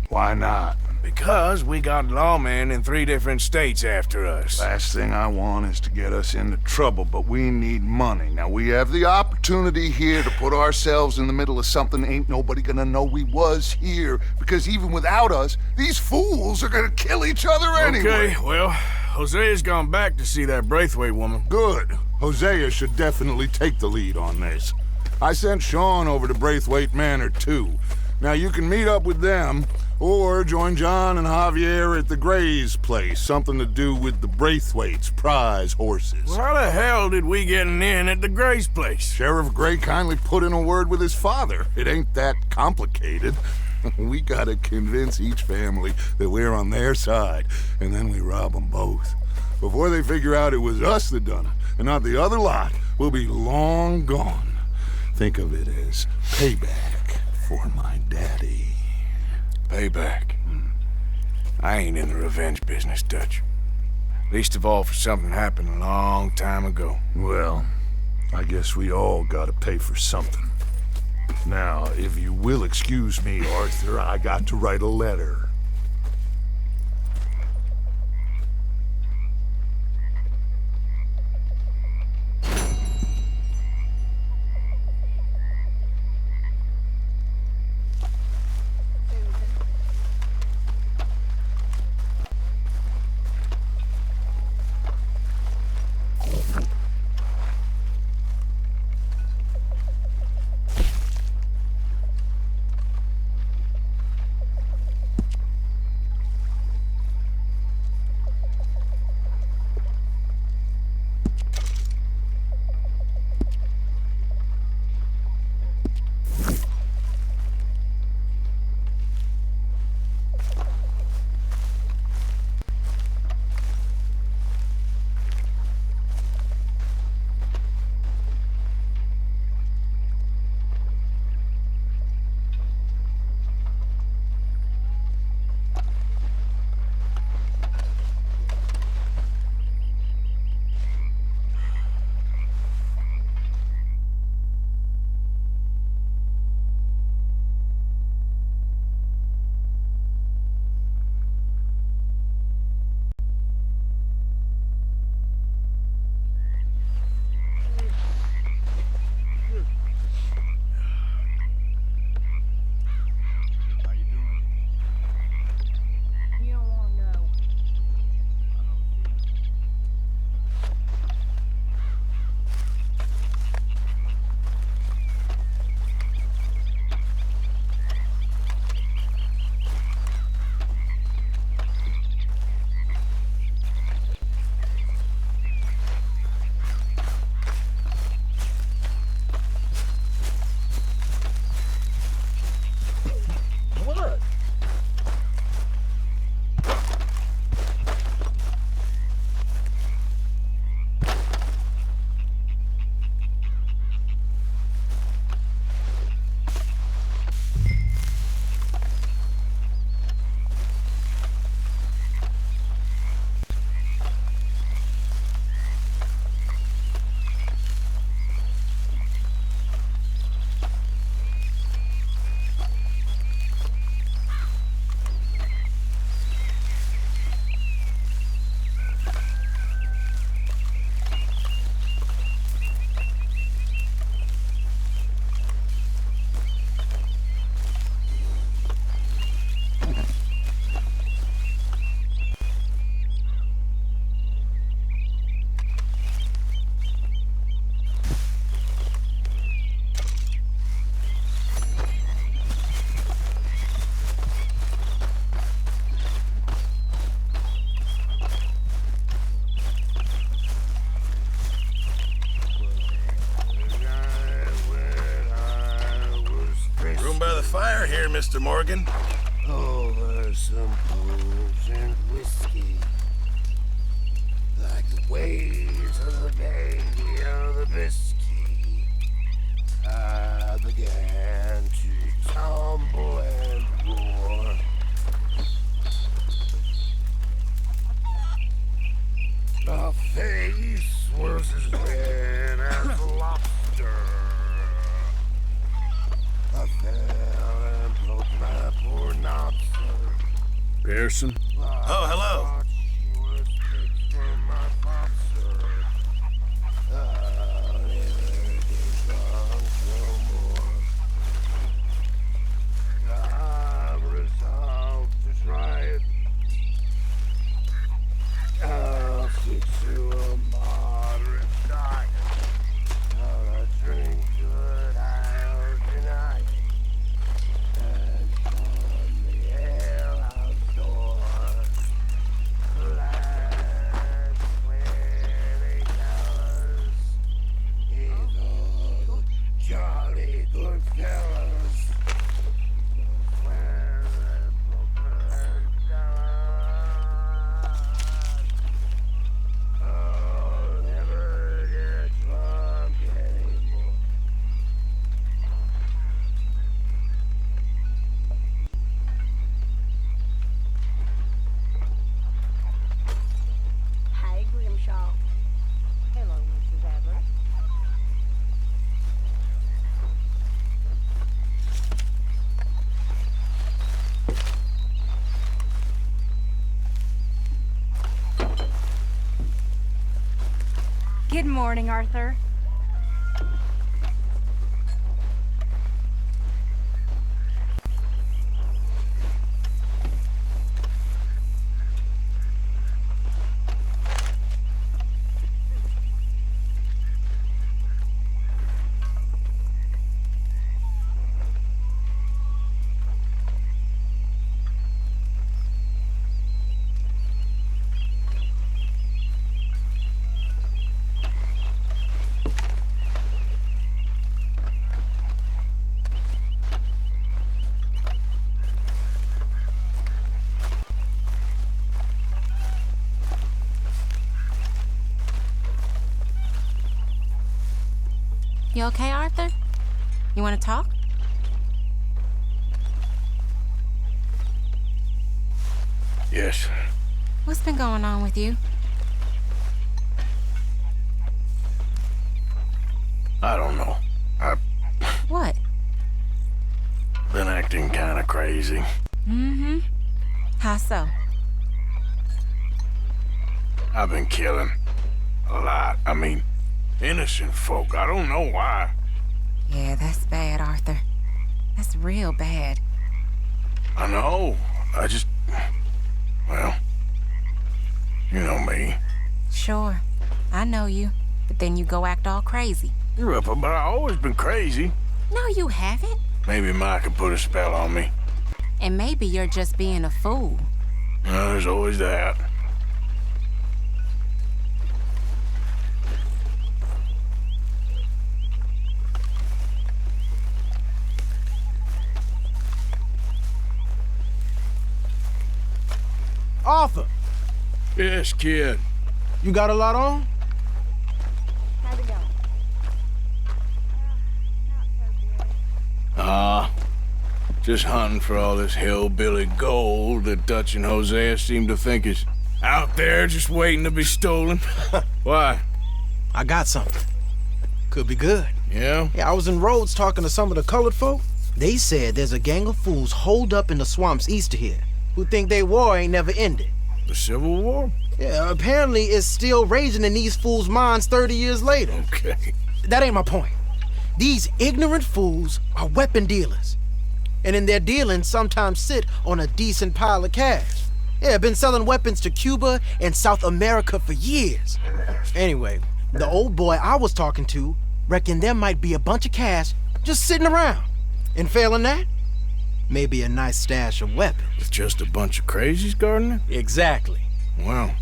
Why not? Because we got lawmen in 3 different states after us. Last thing I want is to get us into trouble, but we need money. Now, we have the opportunity here to put ourselves in the middle of something ain't nobody gonna know we was here, because even without us, these fools are gonna kill each other anyway. Okay, well, Hosea's gone back to see that Braithwaite woman. Good. Hosea should definitely take the lead on this. I sent Sean over to Braithwaite Manor, too. Now, you can meet up with them, or join John and Javier at the Gray's place. Something to do with the Braithwaite's prize horses. Well, how the hell did we get an in at the Gray's place? Sheriff Gray kindly put in a word with his father. It ain't that complicated. We gotta convince each family that we're on their side, and then we rob them both. Before they figure out it was us that done it, and not the other lot, we'll be long gone. Think of it as payback for my daddy. Payback. I ain't in the revenge business, Dutch. Least of all for something happened a long time ago. Well, I guess we all gotta pay for something. Now, if you will excuse me, Arthur, I got to write a letter. fire here, Mr. Morgan. Over some booze and whiskey, like the waves of the baby of the biscuit, I began to tumble and roar. My face was as red as a lobster. I fell and broke my poor knobs. Pearson? Oh, hello. I'm resolved to try it. I'll stick to a moderate diet. I'll drink good, I'll deny it. And shun the hell outdoors. Black, sweaty colors. He's all jolly good fellas. Hi, Grimshaw. Hello, Mrs. Adler. Good morning, Arthur. You okay, Arthur? You want to talk? Yes. What's been going on with you? I don't know. I've What? been acting kind of crazy. Mm-hmm. How so? I've been killing a lot. I mean, innocent folk. I don't know why. Yeah, that's bad, Arthur. That's real bad. I know. I just... Well, you know me. Sure. I know you. But then you go act all crazy. You're up, but I've always been crazy. No, you haven't. Maybe Mike could put a spell on me. And maybe you're just being a fool. Well, there's always that. Arthur! Yes, kid. You got a lot on? How's it going? Just hunting for all this hillbilly gold that Dutch and Hosea seem to think is out there just waiting to be stolen. Why? I got something. Could be good. Yeah? Yeah, I was in Rhodes talking to some of the colored folk. They said there's a gang of fools holed up in the swamps east of here who think their war ain't never ended. The Civil War? Yeah, apparently it's still raging in these fools' minds 30 years later. Okay. That ain't my point. These ignorant fools are weapon dealers. And in their dealing, sometimes sit on a decent pile of cash. Yeah, been selling weapons to Cuba and South America for years. Anyway, the old boy I was talking to reckoned there might be a bunch of cash just sitting around. And failing that, maybe a nice stash of weapons. With just a bunch of crazies guarding it? Exactly. Well,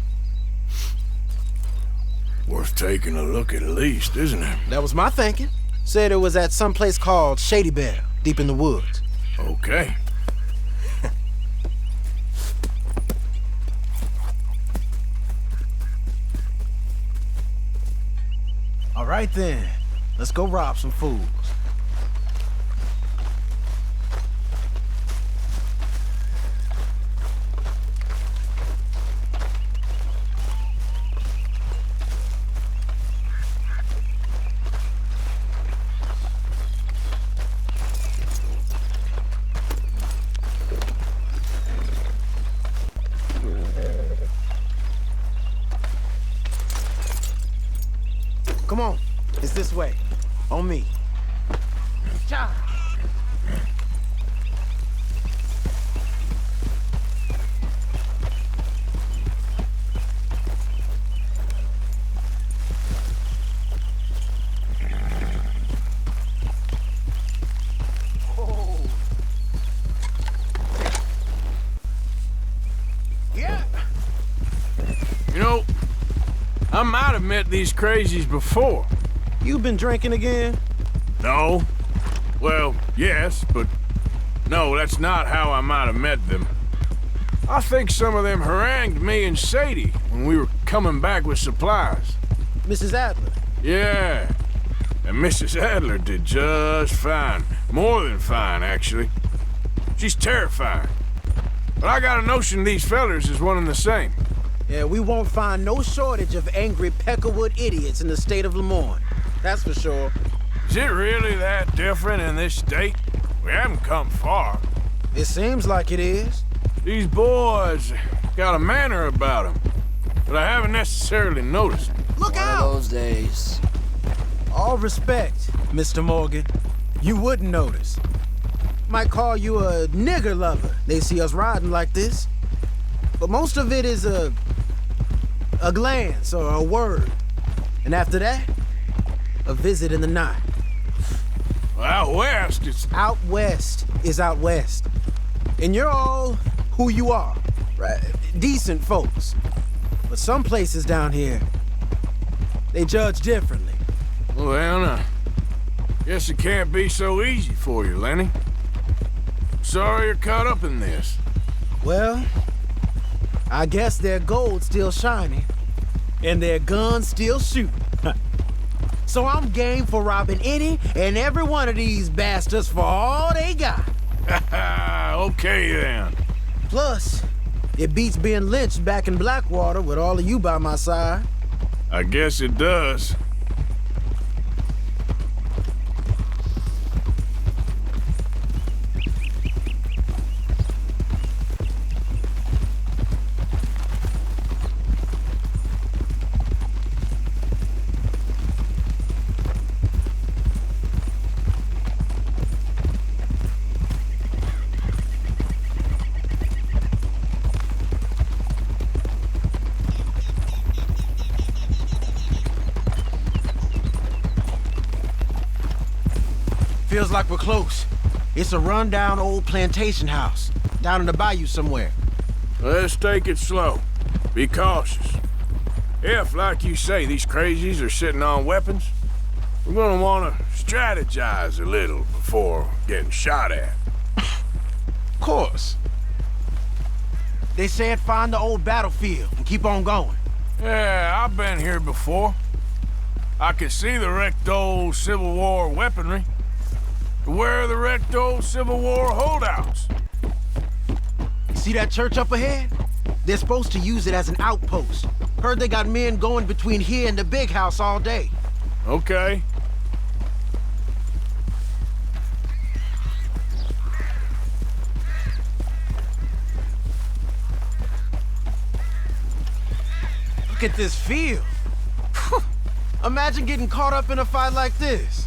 worth taking a look at least, isn't it? That was my thinking. Said it was at some place called Shady Bear, deep in the woods. Okay. All right then, let's go rob some fools. Come on, it's this way. On me. Cha! Oh. Yeah. You know, I might have met these crazies before. You been drinking again? No. Well, yes, but no, that's not how I might have met them. I think some of them harangued me and Sadie when we were coming back with supplies. Mrs. Adler? Yeah. And Mrs. Adler did just fine. More than fine, actually. She's terrifying. But I got a notion these fellers is one and the same. Yeah, we won't find no shortage of angry Peckerwood idiots in the state of Lemoyne. That's for sure. Is it really that different in this state? We haven't come far. It seems like it is. These boys got a manner about them, but I haven't necessarily noticed. Look out! One of those days. All respect, Mr. Morgan. You wouldn't notice. Might call you a nigger lover. They see us riding like this. But most of it is a glance or a word. And after that, a visit in the night. Well, out west, it's... Out west is out west. And you're all who you are, right? Decent folks. But some places down here, they judge differently. Well, I guess it can't be so easy for you, Lenny. Sorry you're caught up in this. Well, I guess their gold's still shining, and their guns still shoot. So I'm game for robbing any and every one of these bastards for all they got. Okay, then. Plus, it beats being lynched back in Blackwater with all of you by my side. I guess it does. Feels like we're close. It's a rundown old plantation house, down in the bayou somewhere. Let's take it slow. Be cautious. If, like you say, these crazies are sitting on weapons, we're gonna want to strategize a little before getting shot at. Of course. They said find the old battlefield and keep on going. Yeah, I've been here before. I can see the wrecked old Civil War weaponry. Where are the wrecked old Civil War holdouts? See that church up ahead? They're supposed to use it as an outpost. Heard they got men going between here and the big house all day. Okay. Look at this field. Imagine getting caught up in a fight like this.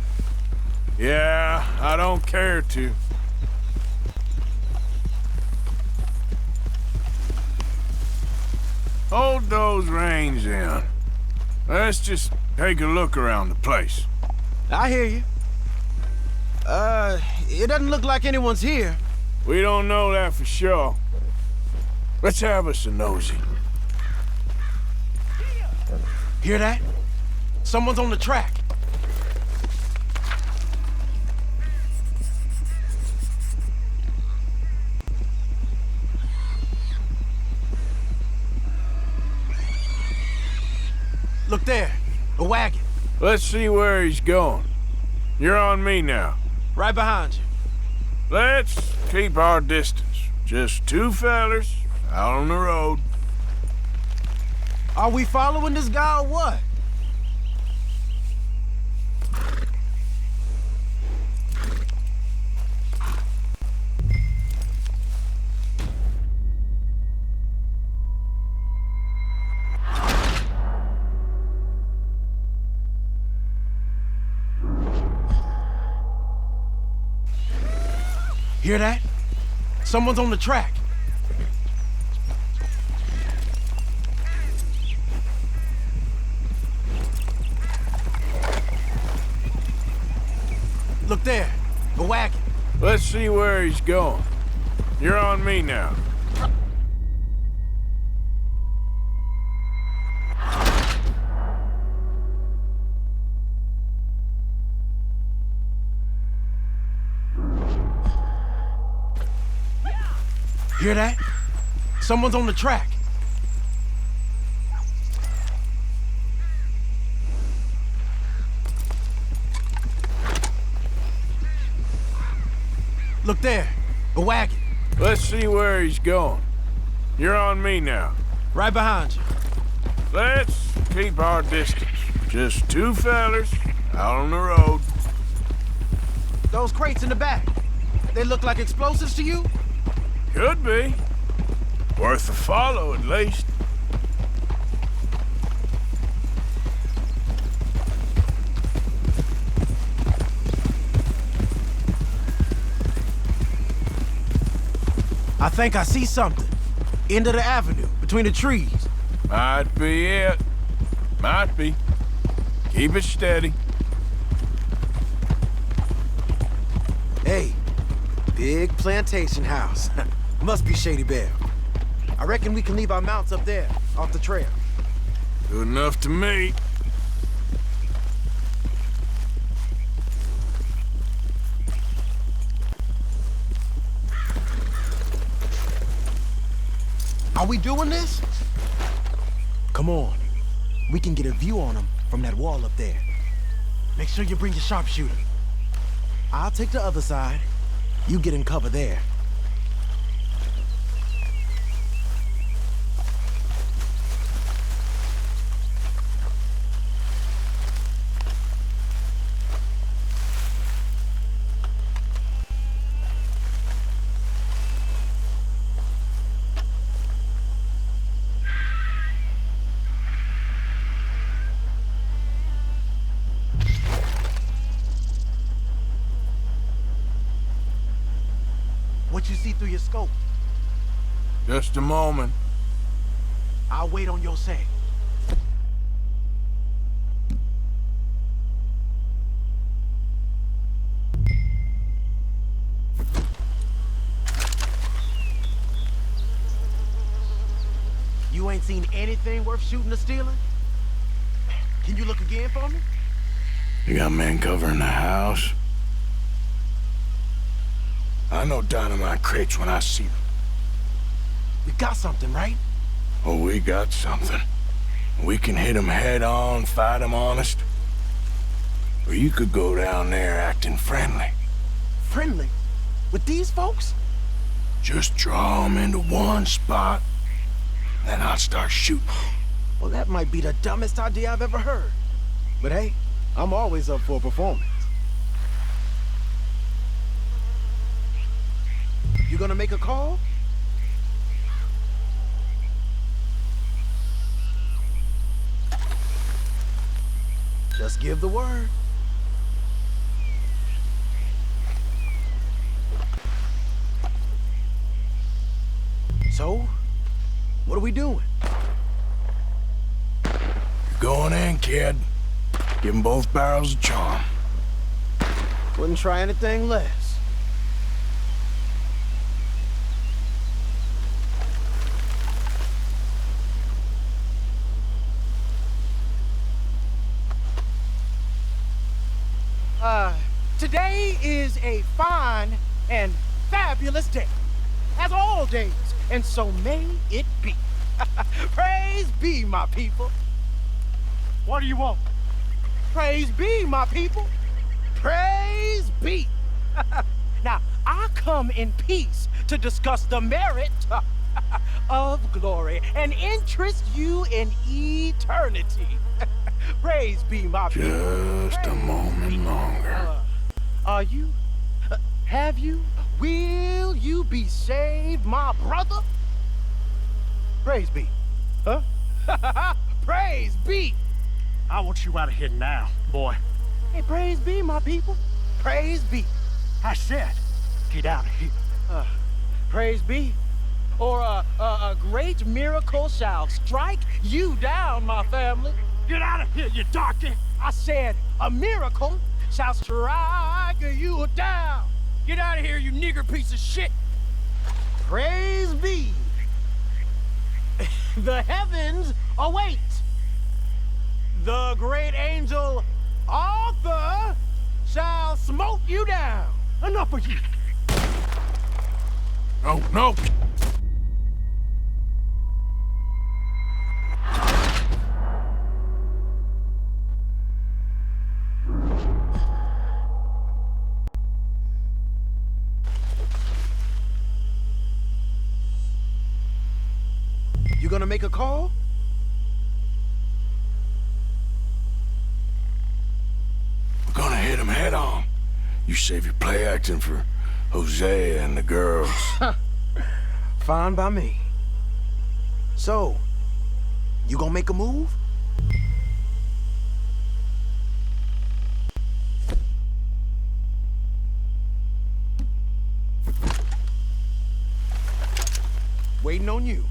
Yeah, I don't care to. Hold those reins in. Let's just take a look around the place. I hear you. It doesn't look like anyone's here. We don't know that for sure. Let's have us a nosy. Hear that? Someone's on the track. Look there, a wagon. Let's see where he's going. You're on me now. Right behind you. Let's keep our distance. Just two fellers out on the road. Are we following this guy or what? Hear that? Someone's on the track. Look there, a wagon. Let's see where he's going. You're on me now. Hear that? Someone's on the track. Look there, a wagon. Let's see where he's going. You're on me now. Right behind you. Let's keep our distance. Just two fellers out on the road. Those crates in the back, they look like explosives to you? Could be. Worth a follow, at least. I think I see something. End of the avenue, between the trees. Might be it. Might be. Keep it steady. Hey, big plantation house. Must be Shady Belle. I reckon we can leave our mounts up there, off the trail. Good enough to me. Are we doing this? Come on. We can get a view on them from that wall up there. Make sure you bring your sharpshooter. I'll take the other side. You get in cover there. What you see through your scope? Just a moment. I'll wait on your say. You ain't seen anything worth shooting or stealing? Can you look again for me? You got men covering the house? I know dynamite crates when I see them. We got something, right? Oh, we got something. We can hit them head on, fight them honest. Or you could go down there acting friendly. Friendly? With these folks? Just draw them into one spot, then I'll start shooting. Well, that might be the dumbest idea I've ever heard. But hey, I'm always up for a performance. You gonna make a call? Just give the word. So, what are we doing? You're going in, kid. Give them both barrels of charm. Wouldn't try anything less. Today is a fine and fabulous day, as all days, and so may it be. Praise be, my people. What do you want? Praise be, my people. Praise be. Now, I come in peace to discuss the merit of glory and interest you in eternity. Praise be, my people. Just a moment longer. Are you? Have you? Will you be saved, my brother? Praise be. Huh? Praise be. I want you out of here now, boy. Hey, praise be, my people. Praise be. I said, get out of here. Praise be. Or a great miracle shall strike you down, my family. Get out of here, you darky. I said, a miracle shall strike you down. Get out of here, you nigger piece of shit. Praise be. The heavens await. The great angel Arthur shall smote you down. Enough of you. No, no. You gonna make a call? We're gonna hit him head on. You save your play acting for Jose and the girls. Fine by me. So, you gonna make a move? Waiting on you.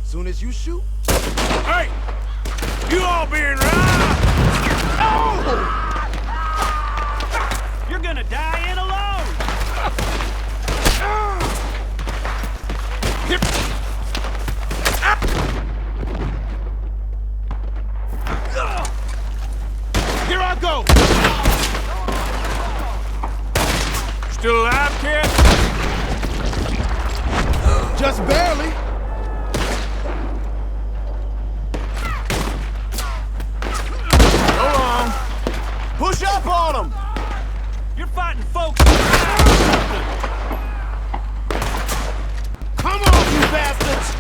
Soon as you shoot. Hey! You all being right! Oh! You're gonna die in alone! Here I go! Still alive, kid? Just barely. Push up on them! You're fighting folks. Come on, you bastards!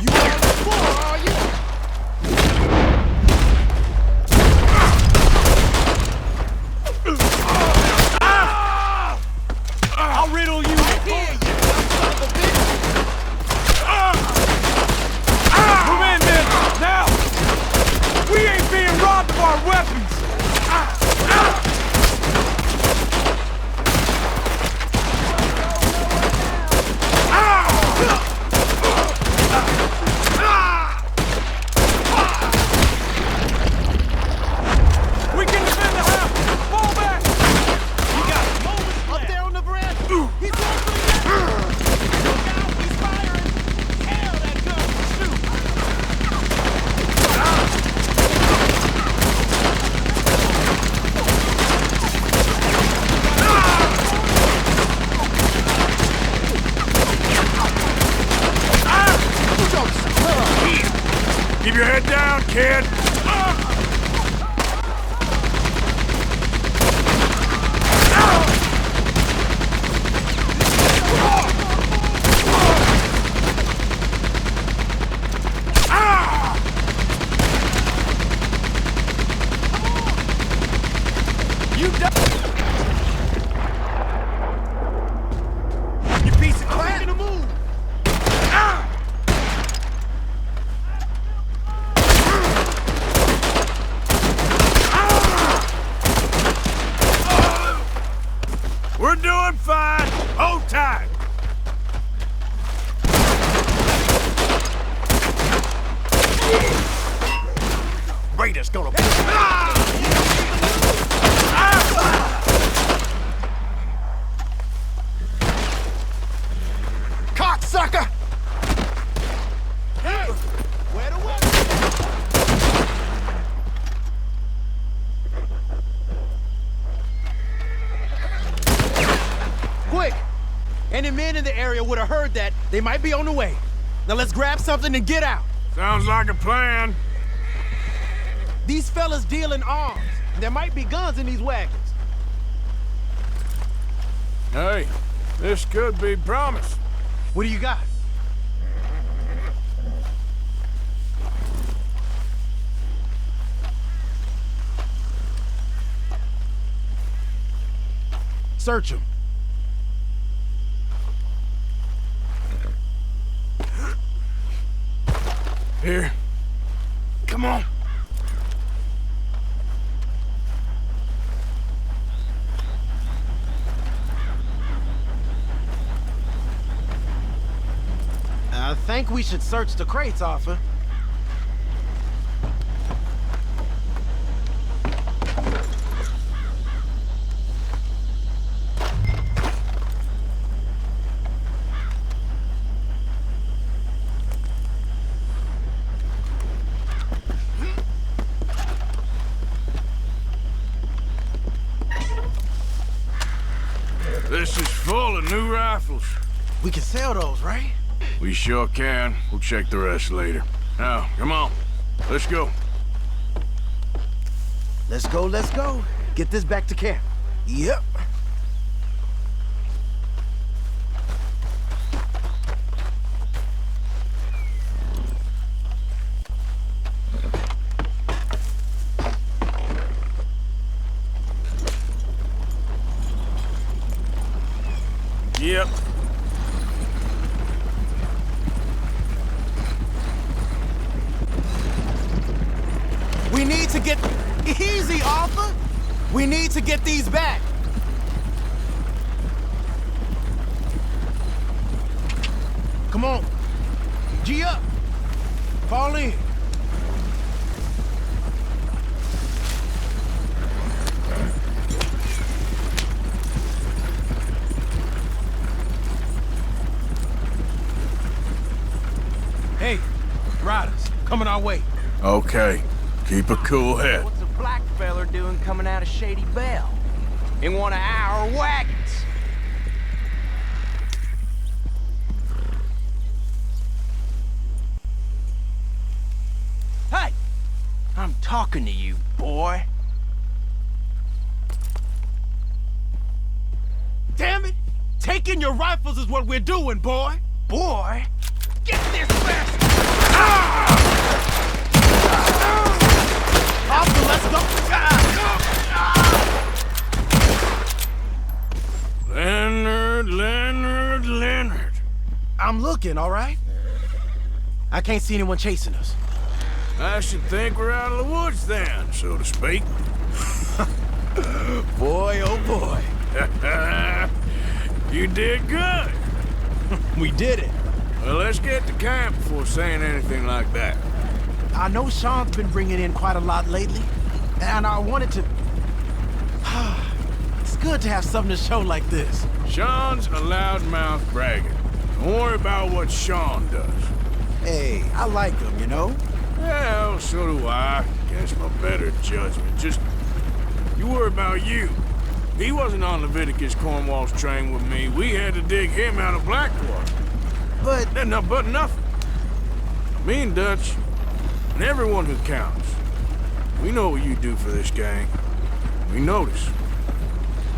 You all the four, are you? I'll riddle you. I hear you, son of a bitch. Move in, men! Now! We ain't being robbed of our weapons! We can defend the house! Fall back! You got moments up there on the branch. He's going for the net. Look out, he's firing. Hell, that gun will shoot. Keep your head down, kid! You piece of crap! Making a move! We're doing fine! Hold tight! Raiders gonna be. Cocksucker! Any men in the area would have heard that. They might be on the way. Now let's grab something and get out. Sounds like a plan. These fellas deal in arms. There might be guns in these wagons. Hey, this could be promise. What do you got? Search him. Here. Come on. I think we should search the crates, Arthur. This is full of new rifles. We can sell those, right? We sure can. We'll check the rest later. Now, come on. Let's go. Let's go, let's go. Get this back to camp. Yep. Yep. We need to get... Easy, Arthur! We need to get these back. Come on. G up. Fall in. Hey, riders, coming our way. Okay. Keep a cool head. What's a black feller doing coming out of Shady Belle? In one of our wagons? Hey! I'm talking to you, boy. Damn it! Taking your rifles is what we're doing, boy! Boy? Get this bastard! Arthur, let's go! Leonard. I'm looking, all right? I can't see anyone chasing us. I should think we're out of the woods then, so to speak. Boy, oh boy. You did good. We did it. Well, let's get to camp before saying anything like that. I know Sean's been bringing in quite a lot lately, and I wanted to... It's good to have something to show like this. Sean's a loudmouth bragger. Don't worry about what Sean does. Hey, I like him, you know? Well, so do I. Guess my better judgment. Just, you worry about you. He wasn't on Leviticus Cornwall's train with me. We had to dig him out of Blackwater. But nothing. Me and Dutch, and everyone who counts, we know what you do for this gang. We notice.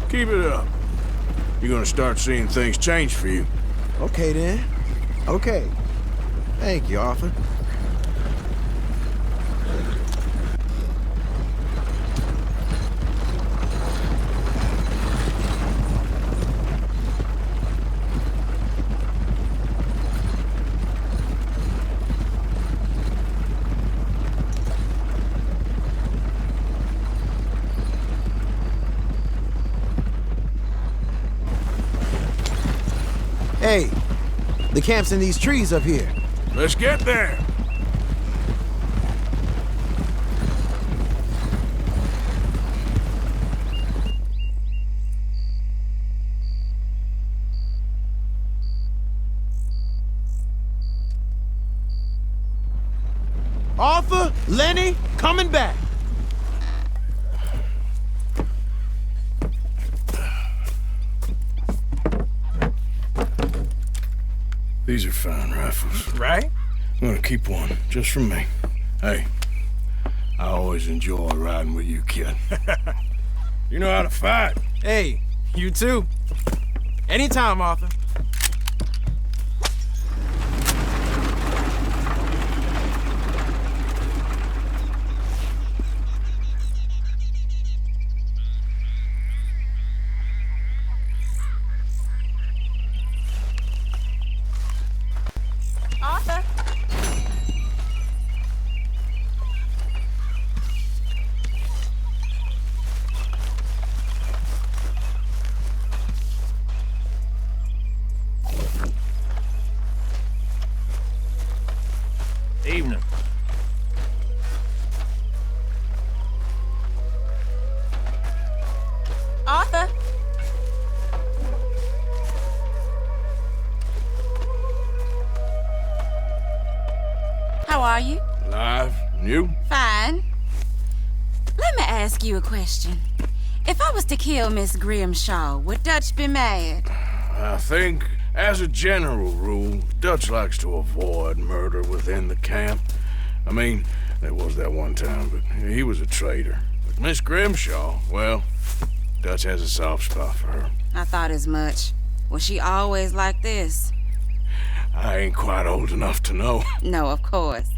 Keep it up. You're gonna start seeing things change for you. Okay, then. Okay. Thank you, Arthur. Hey, the camp's in these trees up here. Let's get there. Arthur, Lenny, coming back. These are fine rifles. Right? I'm gonna keep one, just for me. Hey, I always enjoy riding with you, kid. You know how to fight. Hey, you too. Anytime, Arthur. Arthur? Evening. Arthur? How are you? Alive? And you? Fine. Let me ask you a question. If I was to kill Miss Grimshaw, would Dutch be mad? I think, as a general rule, Dutch likes to avoid murder within the camp. I mean, there was that one time, but he was a traitor. But Miss Grimshaw, well, Dutch has a soft spot for her. I thought as much. Was she always like this? I ain't quite old enough to know. No, of course.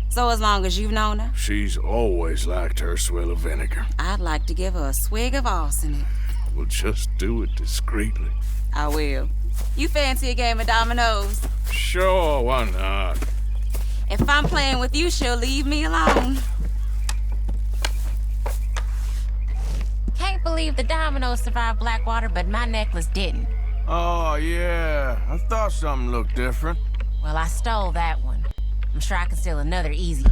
So as long as you've known her? She's always liked her swill of vinegar. I'd like to give her a swig of arsenic. We'll just do it discreetly. I will. You fancy a game of dominoes? Sure, why not? If I'm playing with you, she'll leave me alone. Can't believe the dominoes survived Blackwater, but my necklace didn't. Oh, yeah. I thought something looked different. Well, I stole that one. I'm sure I can steal another easy.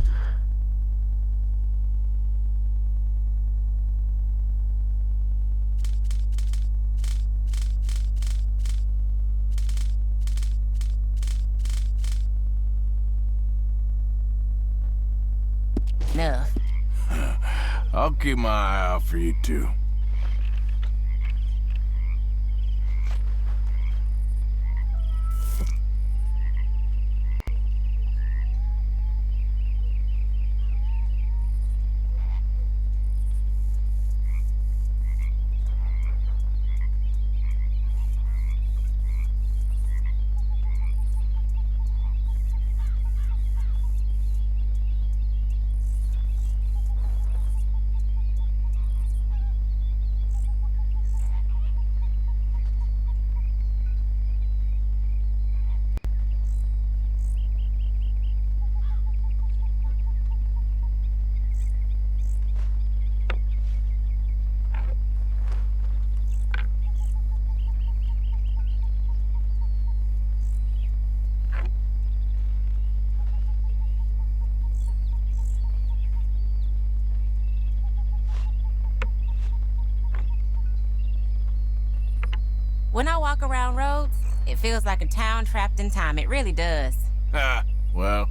Enough. I'll keep my eye out for you, too. When I walk around roads, it feels like a town trapped in time. It really does. Well.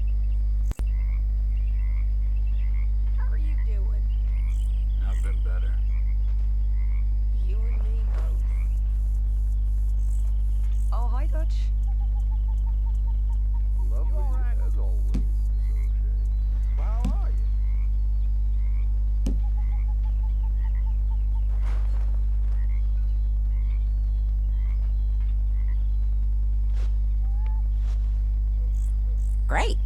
How are you doing? I've been better. You and me both. Oh, hi, Dutch. Lovely as always, Miss O'Shea. How are you? Great.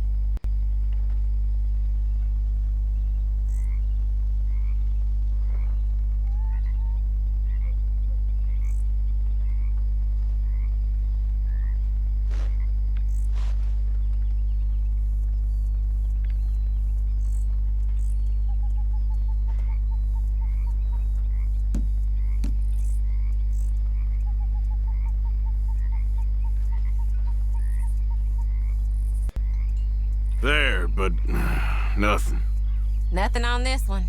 There, but nothing. Nothing on this one.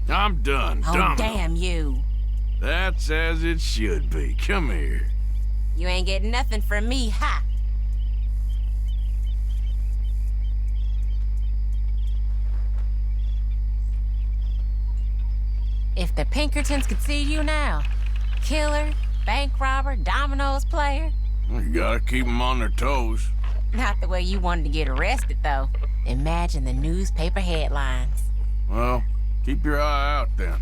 I'm done. Oh, Domino. damn you. That's as it should be. Come here. You ain't getting nothing from me, ha! If the Pinkertons could see you now, killer, bank robber, dominoes player. You gotta keep them on their toes. Not the way you wanted to get arrested, though. Imagine the newspaper headlines. Well, keep your eye out then.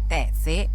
That's it.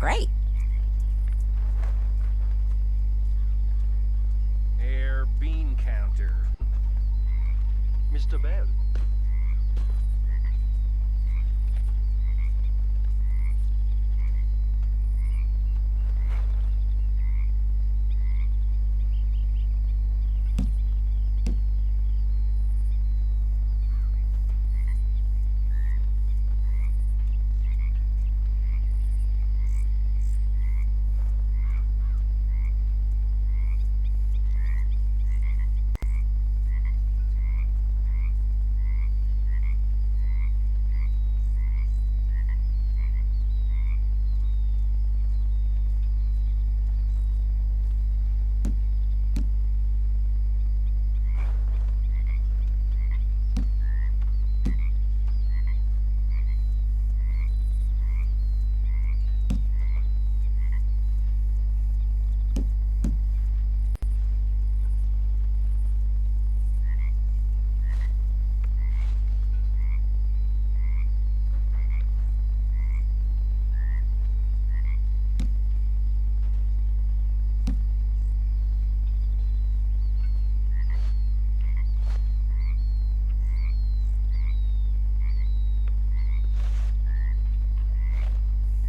Great. Air bean counter. Mr. Bell.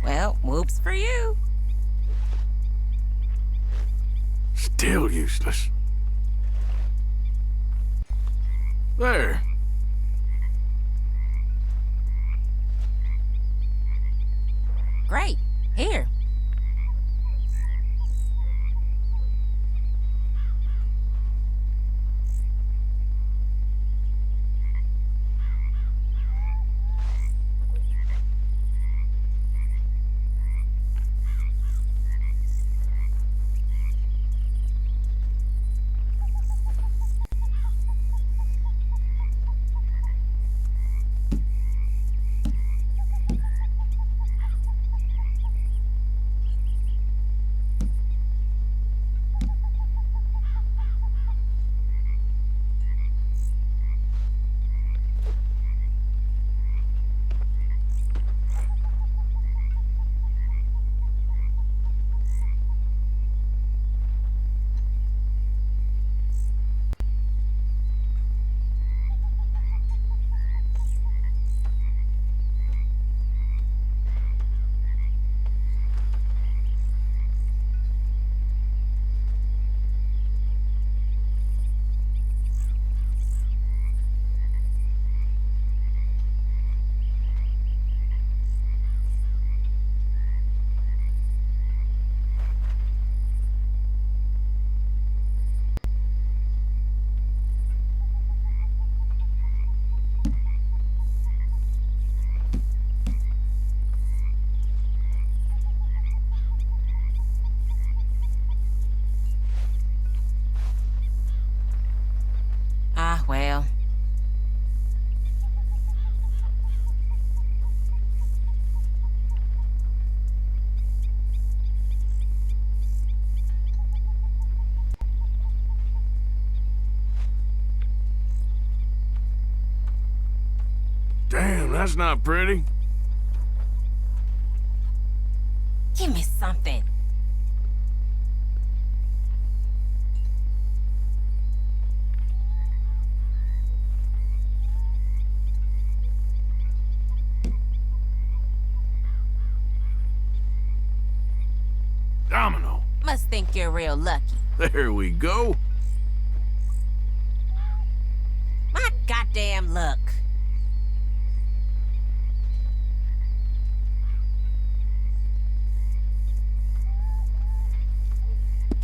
Well, whoops for you. Still useless. There. Great. Here. Damn, that's not pretty. Give me something. Domino. Must think you're real lucky. There we go. My goddamn luck.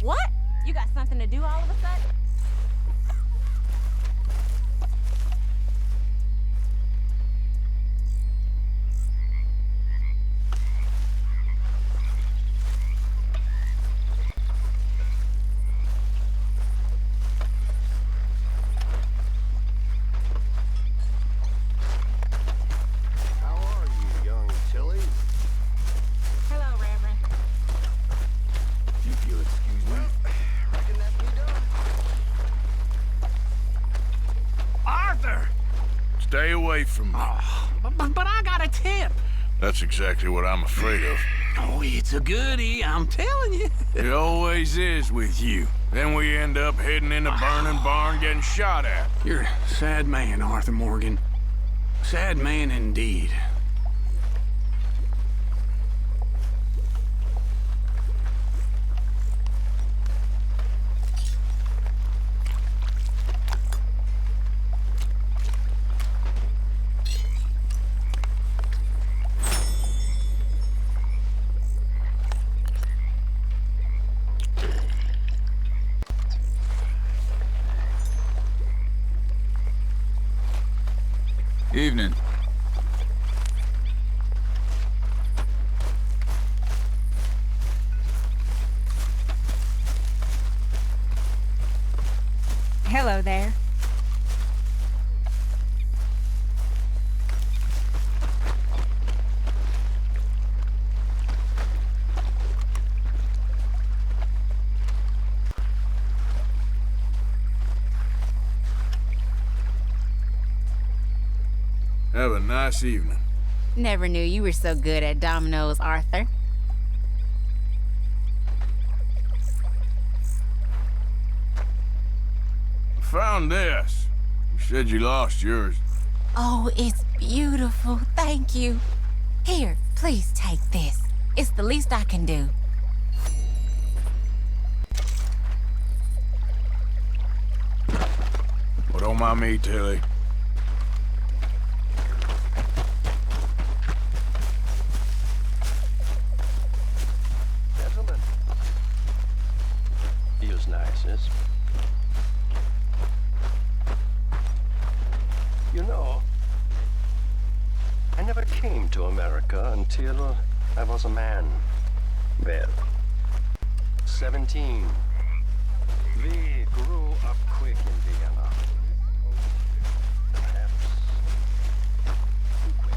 What? You got something to do all of a sudden? Stay away from me. Oh, but I got a tip. That's exactly what I'm afraid of. Oh, it's a goodie, I'm telling you. It always is with you. Then we end up heading in a burning barn getting shot at. You're a sad man, Arthur Morgan. Sad man indeed. Evening. Hello there. Have a nice evening. Never knew you were so good at dominoes, Arthur. I found this. You said you lost yours. Oh, it's beautiful. Thank you. Here, please take this. It's the least I can do. Well, don't mind me, Tilly. Gentlemen. Feels nice, yes? You know, I never came to America until I was a man. Well, 17. We grew up quick in Vienna. Perhaps too quick.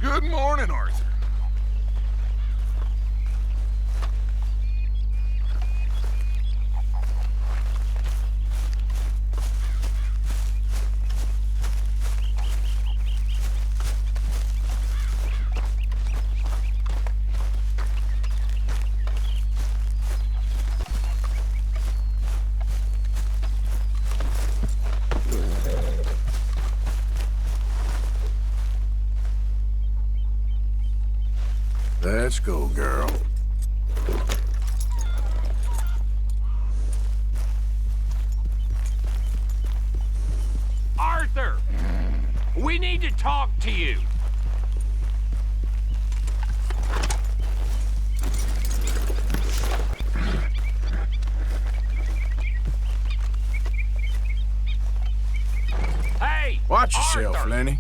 Good morning, Arthur. Let's go, girl. Arthur! We need to talk to you. Hey! Watch yourself, Arthur. Lenny.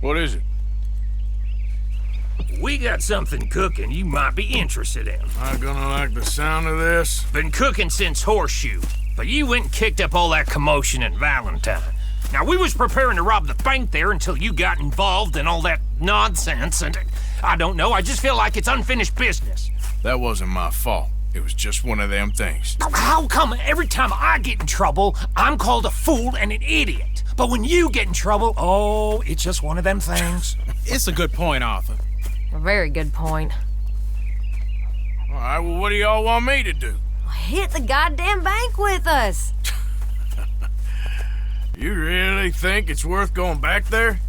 What is it? We got something cooking you might be interested in. Not gonna like the sound of this? Been cooking since Horseshoe, but you went and kicked up all that commotion in Valentine. Now, we was preparing to rob the bank there until you got involved in all that nonsense, and I don't know, I just feel like it's unfinished business. That wasn't my fault. It was just one of them things. How come every time I get in trouble, I'm called a fool and an idiot? But when you get in trouble, oh, it's just one of them things. It's a good point, Arthur. A very good point. All right, well, what do y'all want me to do? Hit the goddamn bank with us. You really think it's worth going back there?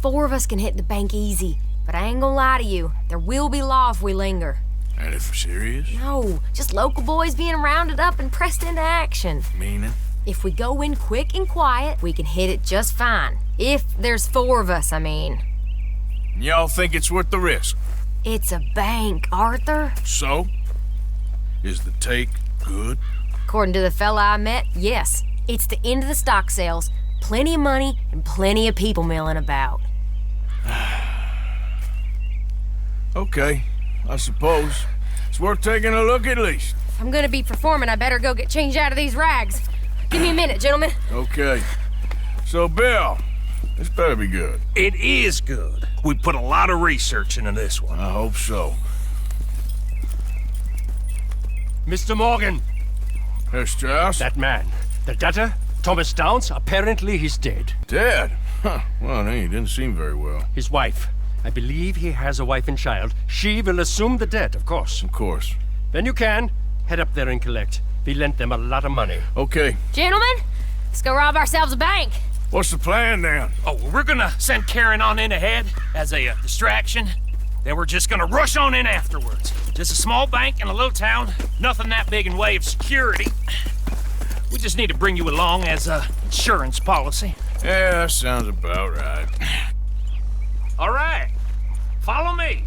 4 of us can hit the bank easy, but I ain't gonna lie to you. There will be law if we linger. And if we're serious? No, just local boys being rounded up and pressed into action. Meaning? If we go in quick and quiet, we can hit it just fine. If there's 4 of us, I mean. Y'all think it's worth the risk? It's a bank, Arthur. So? Is the take good? According to the fella I met, yes. It's the end of the stock sales. Plenty of money and plenty of people milling about. Okay, I suppose. It's worth taking a look at least. If I'm gonna be performing, I better go get changed out of these rags. Give me a minute, gentlemen. Okay. So, Bill, this better be good. It is good. We put a lot of research into this one. I hope so. Mr. Morgan. Herr Strauss? That man. The debtor, Thomas Downs, apparently he's dead. Dead? Huh. Well, he didn't seem very well. His wife. I believe he has a wife and child. She will assume the debt, of course. Of course. Then you can head up there and collect. We lent them a lot of money. Okay. Gentlemen, let's go rob ourselves a bank. What's the plan then? Oh, we're gonna send Karen on in ahead as a distraction. Then we're just gonna rush on in afterwards. Just a small bank in a little town. Nothing that big in way of security. We just need to bring you along as a insurance policy. Yeah, that sounds about right. All right. Follow me.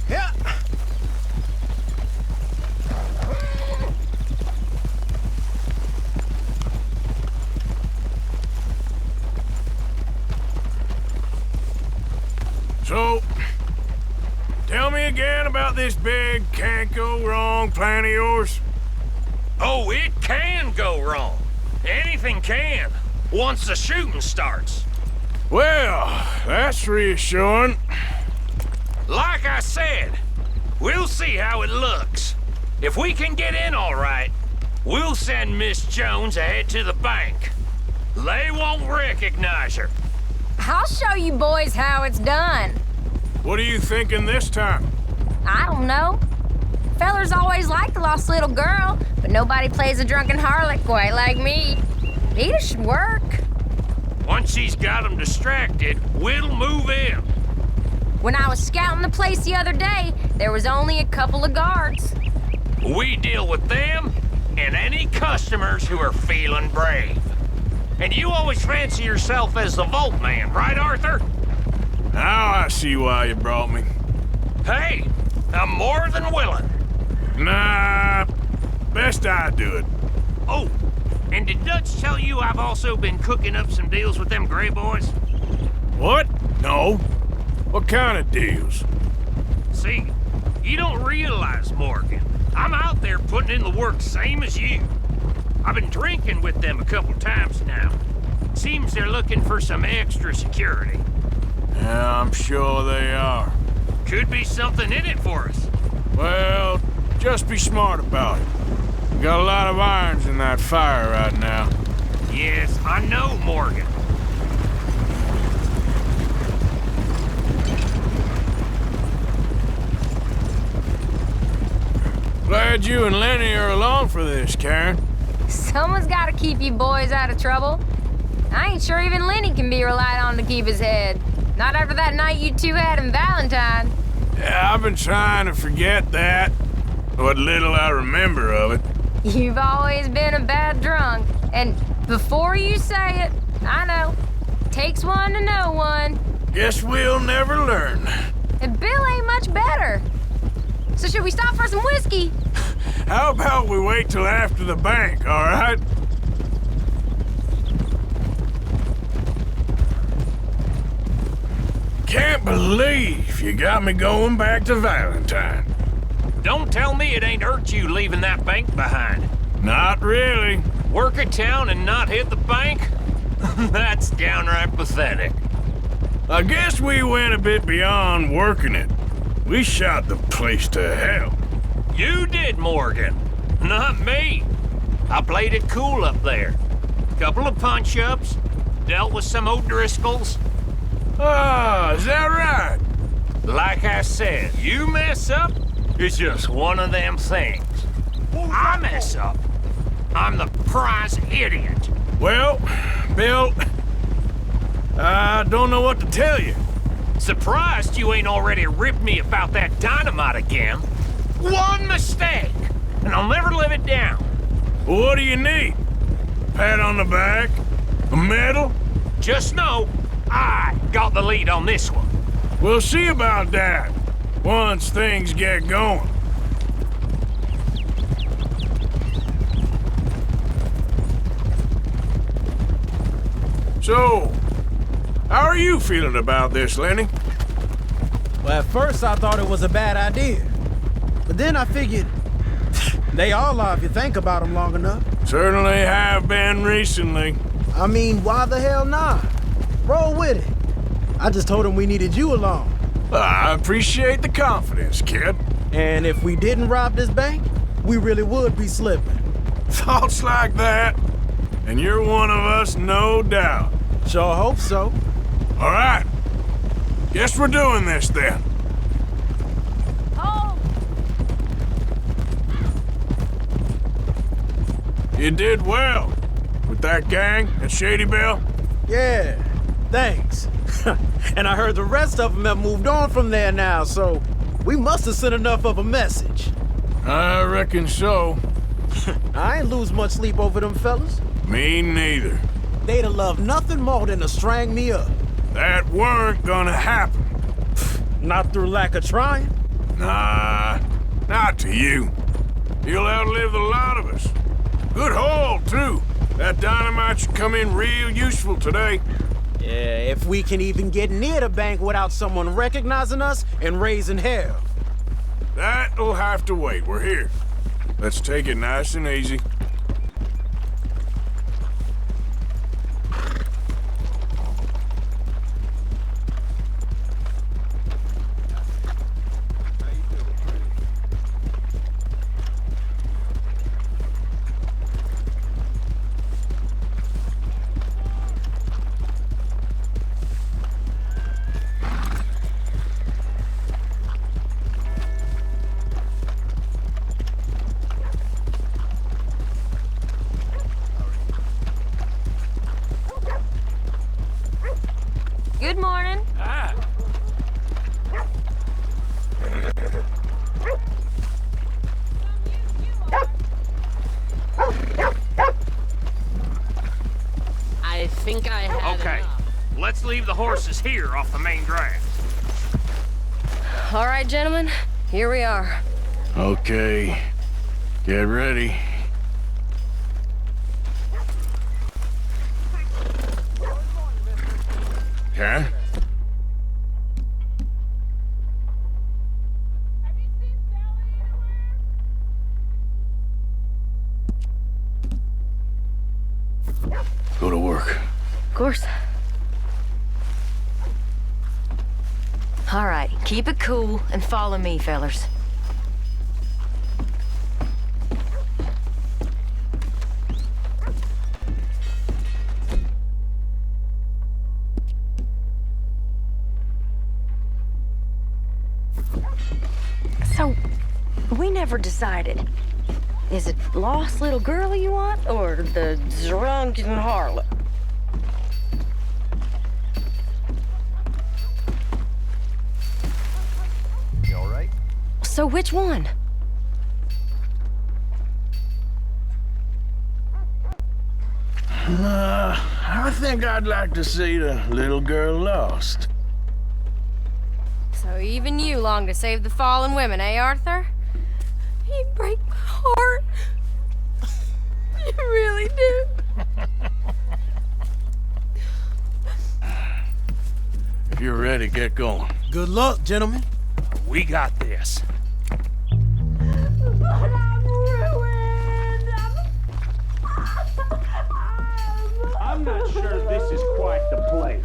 Yeah. So, tell me again about this big can't go wrong plan of yours. Oh, it can go wrong. Anything can, once the shooting starts. Well, that's reassuring. Like I said, we'll see how it looks. If we can get in all right, we'll send Miss Jones ahead to the bank. They won't recognize her. I'll show you boys how it's done. What are you thinking this time? I don't know. Fellers always liked the lost little girl, but nobody plays a drunken harlot quite like me. It should work. Once she's got them distracted, we'll move in. When I was scouting the place the other day, there was only a couple of guards. We deal with them and any customers who are feeling brave. And you always fancy yourself as the Vault Man, right, Arthur? Now I see why you brought me. Hey, I'm more than willing. Nah, best I do it. Oh, and did Dutch tell you I've also been cooking up some deals with them Gray boys? What? No. What kind of deals? See, you don't realize, Morgan. I'm out there putting in the work same as you. I've been drinking with them a couple times now. Seems they're looking for some extra security. Yeah, I'm sure they are. Could be something in it for us. Well, just be smart about it. We got a lot of irons in that fire right now. Yes, I know, Morgan. Glad glad you and Lenny are along for this, Karen. Someone's gotta keep you boys out of trouble. I ain't sure even Lenny can be relied on to keep his head. Not after that night you two had in Valentine. Yeah, I've been trying to forget that. What little I remember of it. You've always been a bad drunk. And before you say it, I know. Takes one to know one. Guess we'll never learn. And Bill ain't much better. So should we stop for some whiskey? How about we wait till after the bank, all right? Can't believe you got me going back to Valentine. Don't tell me it ain't hurt you leaving that bank behind. Not really. Work a town and not hit the bank? That's downright pathetic. I guess we went a bit beyond working it. We shot the place to hell. You did, Morgan. Not me. I played it cool up there. Couple of punch-ups, dealt with some O'Driscolls. Ah, is that right? Like I said, you mess up, it's just one of them things. I mess up, I'm the prize idiot. Well, Bill, I don't know what to tell you. Surprised you ain't already ripped me about that dynamite again. One mistake, and I'll never live it down. Well, what do you need? Pat on the back? A medal? Just know, I got the lead on this one. We'll see about that once things get going. So, how are you feeling about this, Lenny? Well, at first I thought it was a bad idea. But then I figured, they all are if you think about them long enough. Certainly have been recently. I mean, why the hell not? Roll with it. I just told him we needed you along. I appreciate the confidence, kid. And if we didn't rob this bank, we really would be slipping. Thoughts like that? And you're one of us, no doubt. Sure hope so. All right. Guess we're doing this then. Oh! You did well with that gang at Shady Belle. Yeah, thanks. And I heard the rest of them have moved on from there now, so we must have sent enough of a message. I reckon so. I ain't lose much sleep over them fellas. Me neither. They'd have loved nothing more than to strang me up. That weren't gonna happen. Not through lack of trying. Nah, not to you. You'll outlive the lot of us. Good haul, too. That dynamite should come in real useful today. Yeah, if we can even get near the bank without someone recognizing us and raising hell. That'll have to wait. We're here. Let's take it nice and easy. Good morning. Ah. I think I had Okay, enough. let's leave the horses here off the main drag. All right, gentlemen, here we are. Okay, get ready. Okay. Go to work. Of course. All right, keep it cool and follow me, fellers. So, we never decided. Is it lost little girl you want, or the drunken harlot? You all right? So which one? I think I'd like to see the little girl lost. So even you long to save the fallen women, eh, Arthur? You break my heart. You really do. If you're ready, get going. Good luck, gentlemen. We got this. But I'm ruined. I'm not sure this is quite the place.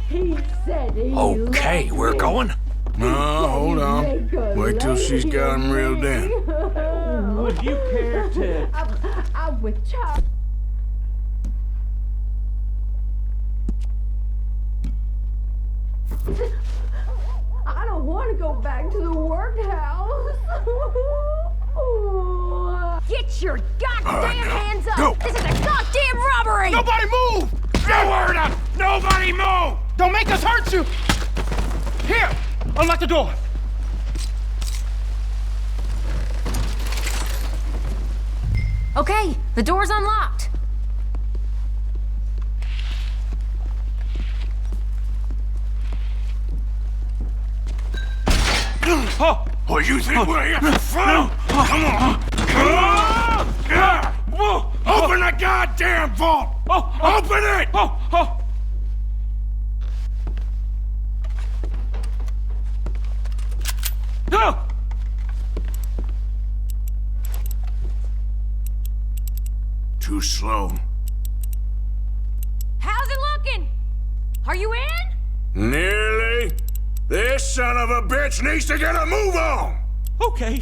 He said he Okay, loved we're me. going. No, hold on. Make a Wait till she's got him reeled in. Would you care to... I'm with Chuck. I don't want to go back to the workhouse. Get your goddamn hands up! Go. This is a goddamn robbery! Nobody move! No word up! Nobody move! Don't make us hurt you! Here! Unlock the door! Okay, the door's unlocked. Oh, you think we're here for fun? Come on. Open the goddamn vault! Open it! Too slow. How's it looking? Are you in? Nearly. This son of a bitch needs to get a move on! Okay.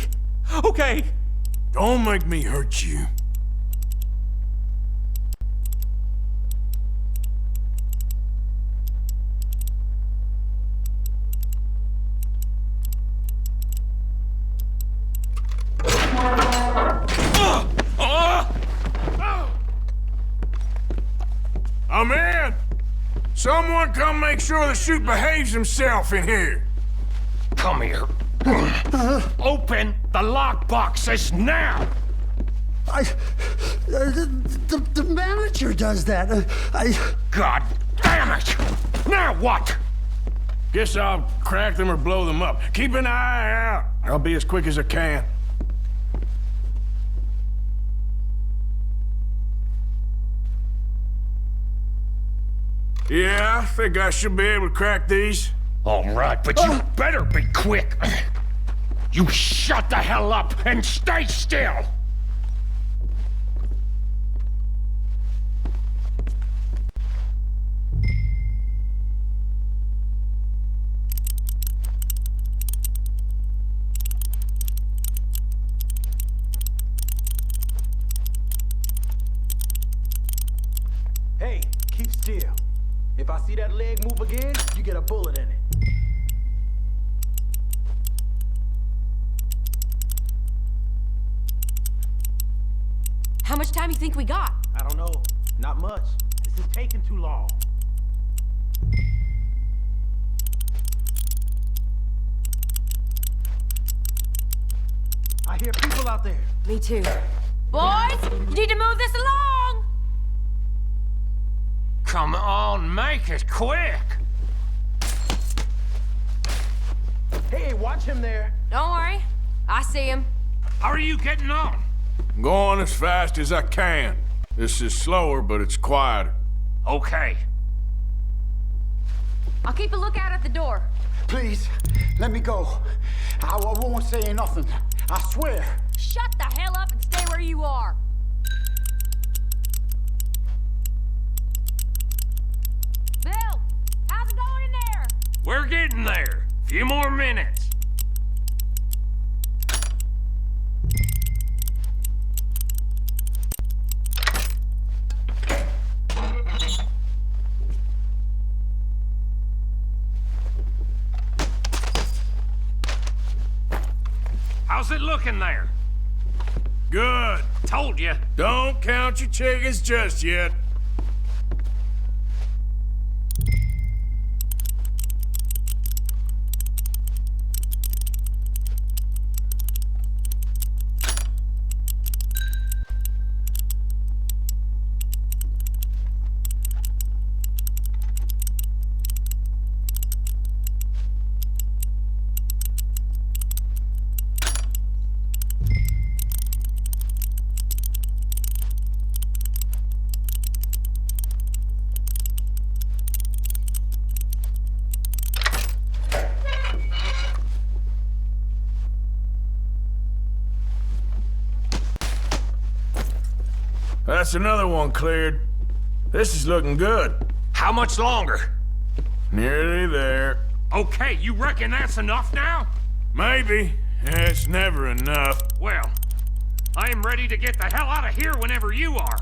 Don't make me hurt you. I'm in! Someone come make sure the chute behaves himself in here. Come here. Open the lockboxes now! The manager does that. God damn it! Now what? Guess I'll crack them or blow them up. Keep an eye out. I'll be as quick as I can. Yeah, I think I should be able to crack these. All right, but you better be quick. You shut the hell up and stay still! Hey, keep still. If I see that leg move again, you get a bullet in it. How much time you think we got? I don't know. Not much. This is taking too long. I hear people out there. Me too. Boys, you need to move this along! Come on, make it quick! Hey, watch him there. Don't worry. I see him. How are you getting on? I'm going as fast as I can. This is slower, but it's quieter. Okay. I'll keep a lookout at the door. Please, let me go. I won't say nothing. I swear. Shut the hell up and stay where you are. Bill, how's it going in there? We're getting there. Few more minutes. How's it looking there? Good. Told you. Don't count your chickens just yet. That's another one cleared. This is looking good. How much longer? Nearly there. Okay, you reckon that's enough now? Maybe. It's never enough. Well, I am ready to get the hell out of here whenever you are.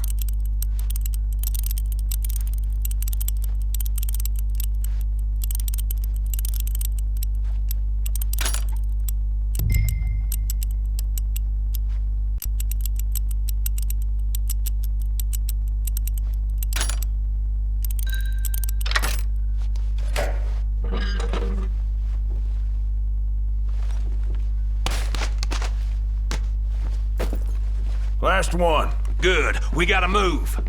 Last one. Good. We gotta move.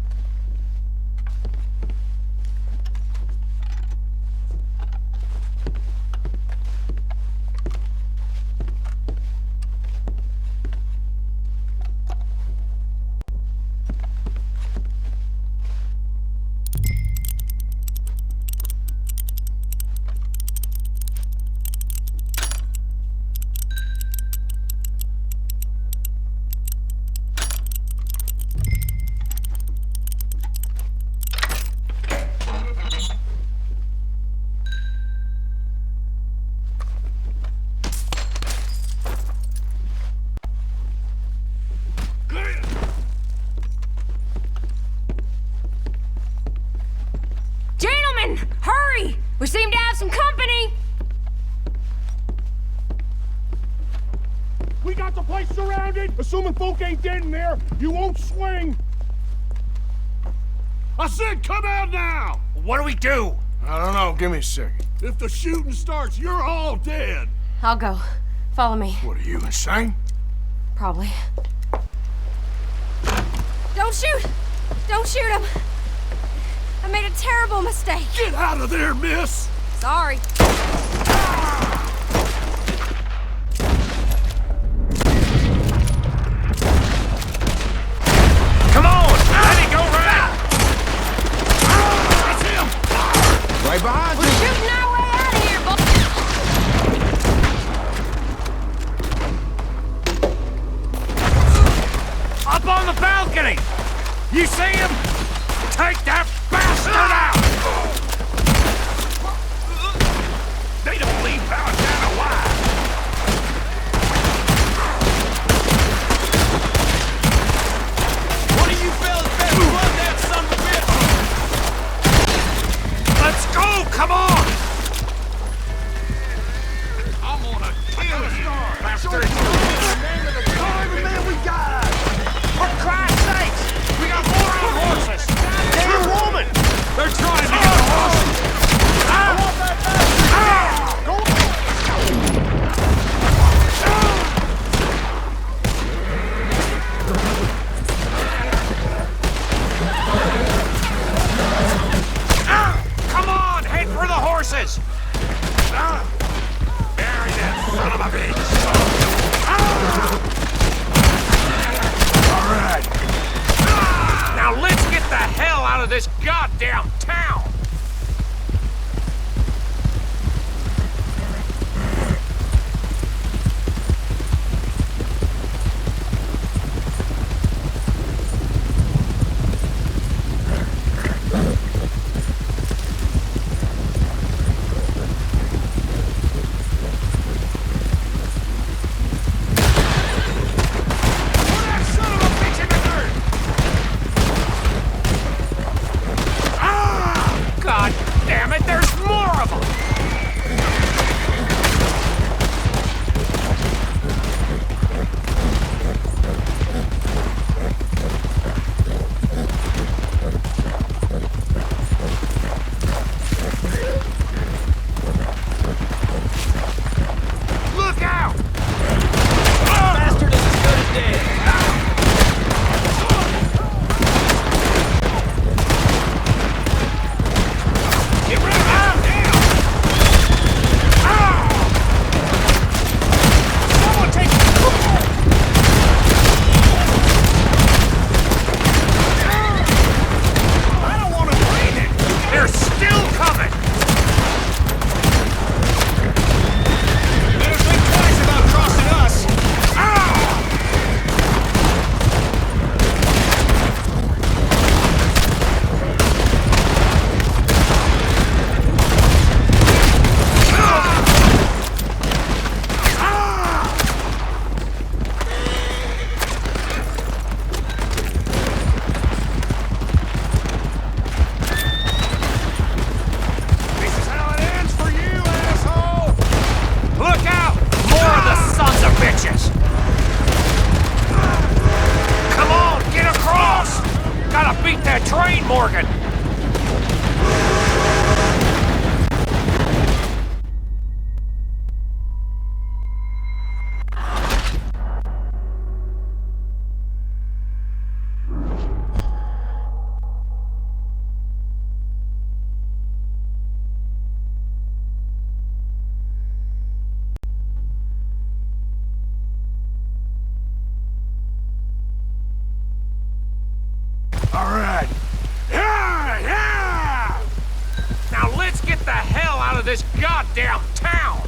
We seem to have some company! We got the place surrounded! Assuming folk ain't dead in there, you won't swing! I said come out now! What do we do? I don't know, give me a second. If the shooting starts, you're all dead! I'll go. Follow me. What are you, insane? Probably. Don't shoot! Don't shoot him! I made a terrible mistake. Get out of there, miss! Sorry. Come on! Let it go right! That's him! Right behind you! We're shooting our way out of here, boys! Up on the balcony! You see him? Take that bastard out! They don't leave Valentine alive! One of you fellas better run that son of a bitch! Let's go! Come on! I'm gonna kill you, bastard! Every man we got! For Christ's sakes! We got more on horses! Damn woman! They're trying to get the horses! I want that bastard! Go! Come on! Head for the horses! Bury that son of a bitch! All right. Now let's get the hell out of this goddamn town! Ah! this goddamn town!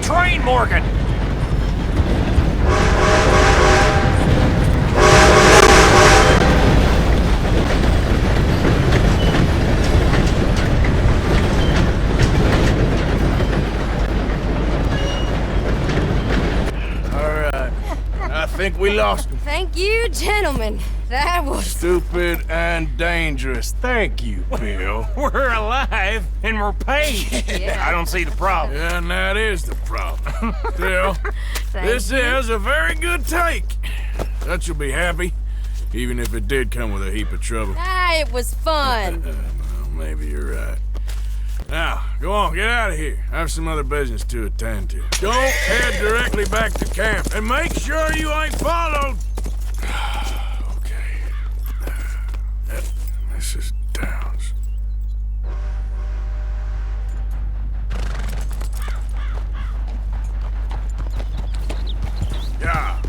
Train, Morgan! Alright. I think we lost him. Thank you, gentlemen. That was... Stupid and dangerous. Thank you, Bill. We're alive and we're paid. Yeah. I don't see the problem. Yeah, and that is the problem. Still, this is a very good take. Dutch will be happy, even if it did come with a heap of trouble. Ah, it was fun. Well, maybe you're right. Now, go on, get out of here. I have some other business to attend to. Don't head directly back to camp, and make sure you ain't followed. This is Downs. Yeah.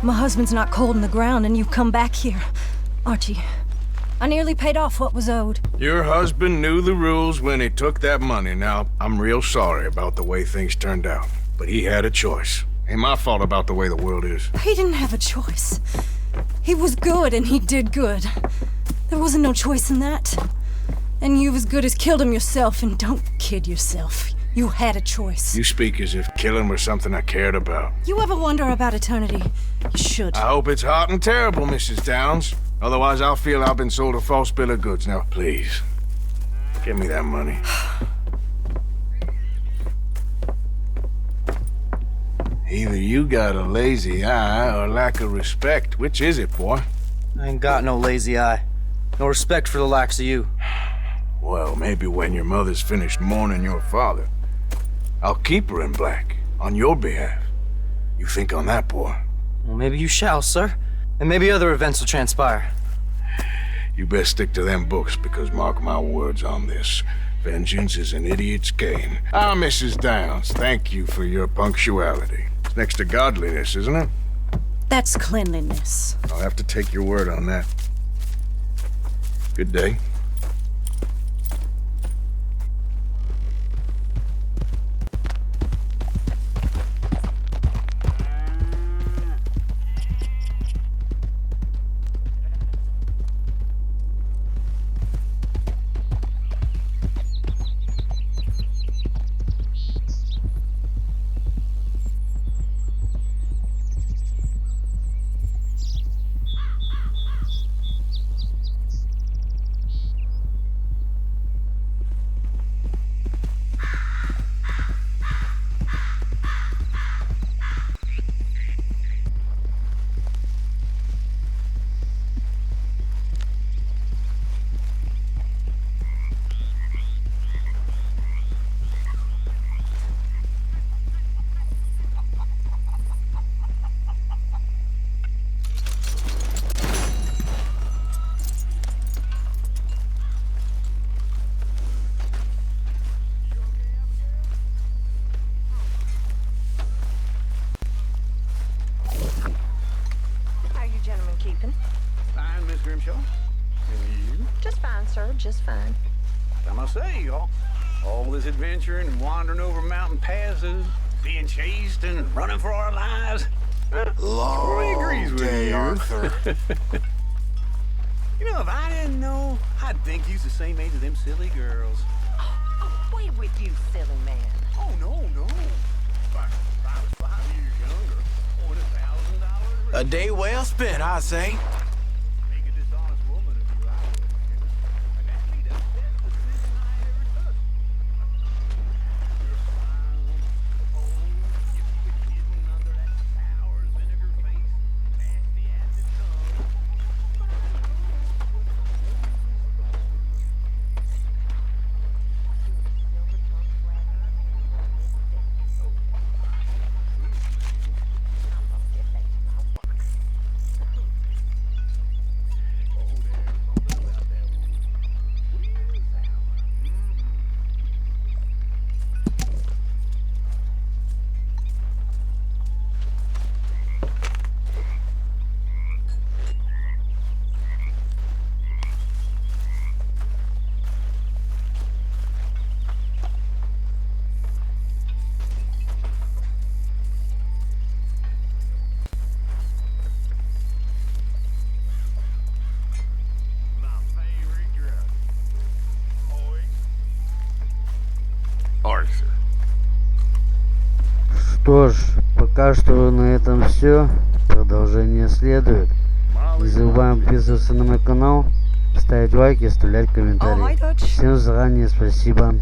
My husband's not cold in the ground, and you've come back here. Archie, I nearly paid off what was owed. Your husband knew the rules when he took that money. Now, I'm real sorry about the way things turned out. But he had a choice. Ain't my fault about the way the world is. He didn't have a choice. He was good, and he did good. There wasn't no choice in that. And you've as good as killed him yourself, and don't kid yourself. You had a choice. You speak as if killing was something I cared about. You ever wonder about eternity? You should. I hope it's hot and terrible, Mrs. Downs. Otherwise, I'll feel I've been sold a false bill of goods. Now, please, give me that money. Either you got a lazy eye or lack of respect. Which is it, boy? I ain't got no lazy eye. No respect for the likes of you. Well, maybe when your mother's finished mourning your father, I'll keep her in black, on your behalf. You think on that, boy? Well, maybe you shall, sir. And maybe other events will transpire. You best stick to them books, because mark my words on this. Vengeance is an idiot's gain. Ah, Mrs. Downs, thank you for your punctuality. It's next to godliness, isn't it? That's cleanliness. I'll have to take your word on that. Good day. Fine, Miss Grimshaw. And you? Just fine, sir. Just fine. I must say, all this adventuring and wandering over mountain passes, being chased and running for our lives. Troy agrees with day, you, Arthur. You know, if I didn't know, I'd think you's the same age as them silly girls. Away with you, silly man. Oh, no. If I was 5 years younger, $1,000. A day well spent, I say. Make a dishonest woman of you, I would. And that'd be the best decision I ever took. You're a fine woman. Oh, if you could hidden under that sour vinegar face, nasty acid tongue. Что ж, пока что на этом все. Продолжение следует. Не забываем подписываться на мой канал, ставить лайки, оставлять комментарии. Всем заранее спасибо.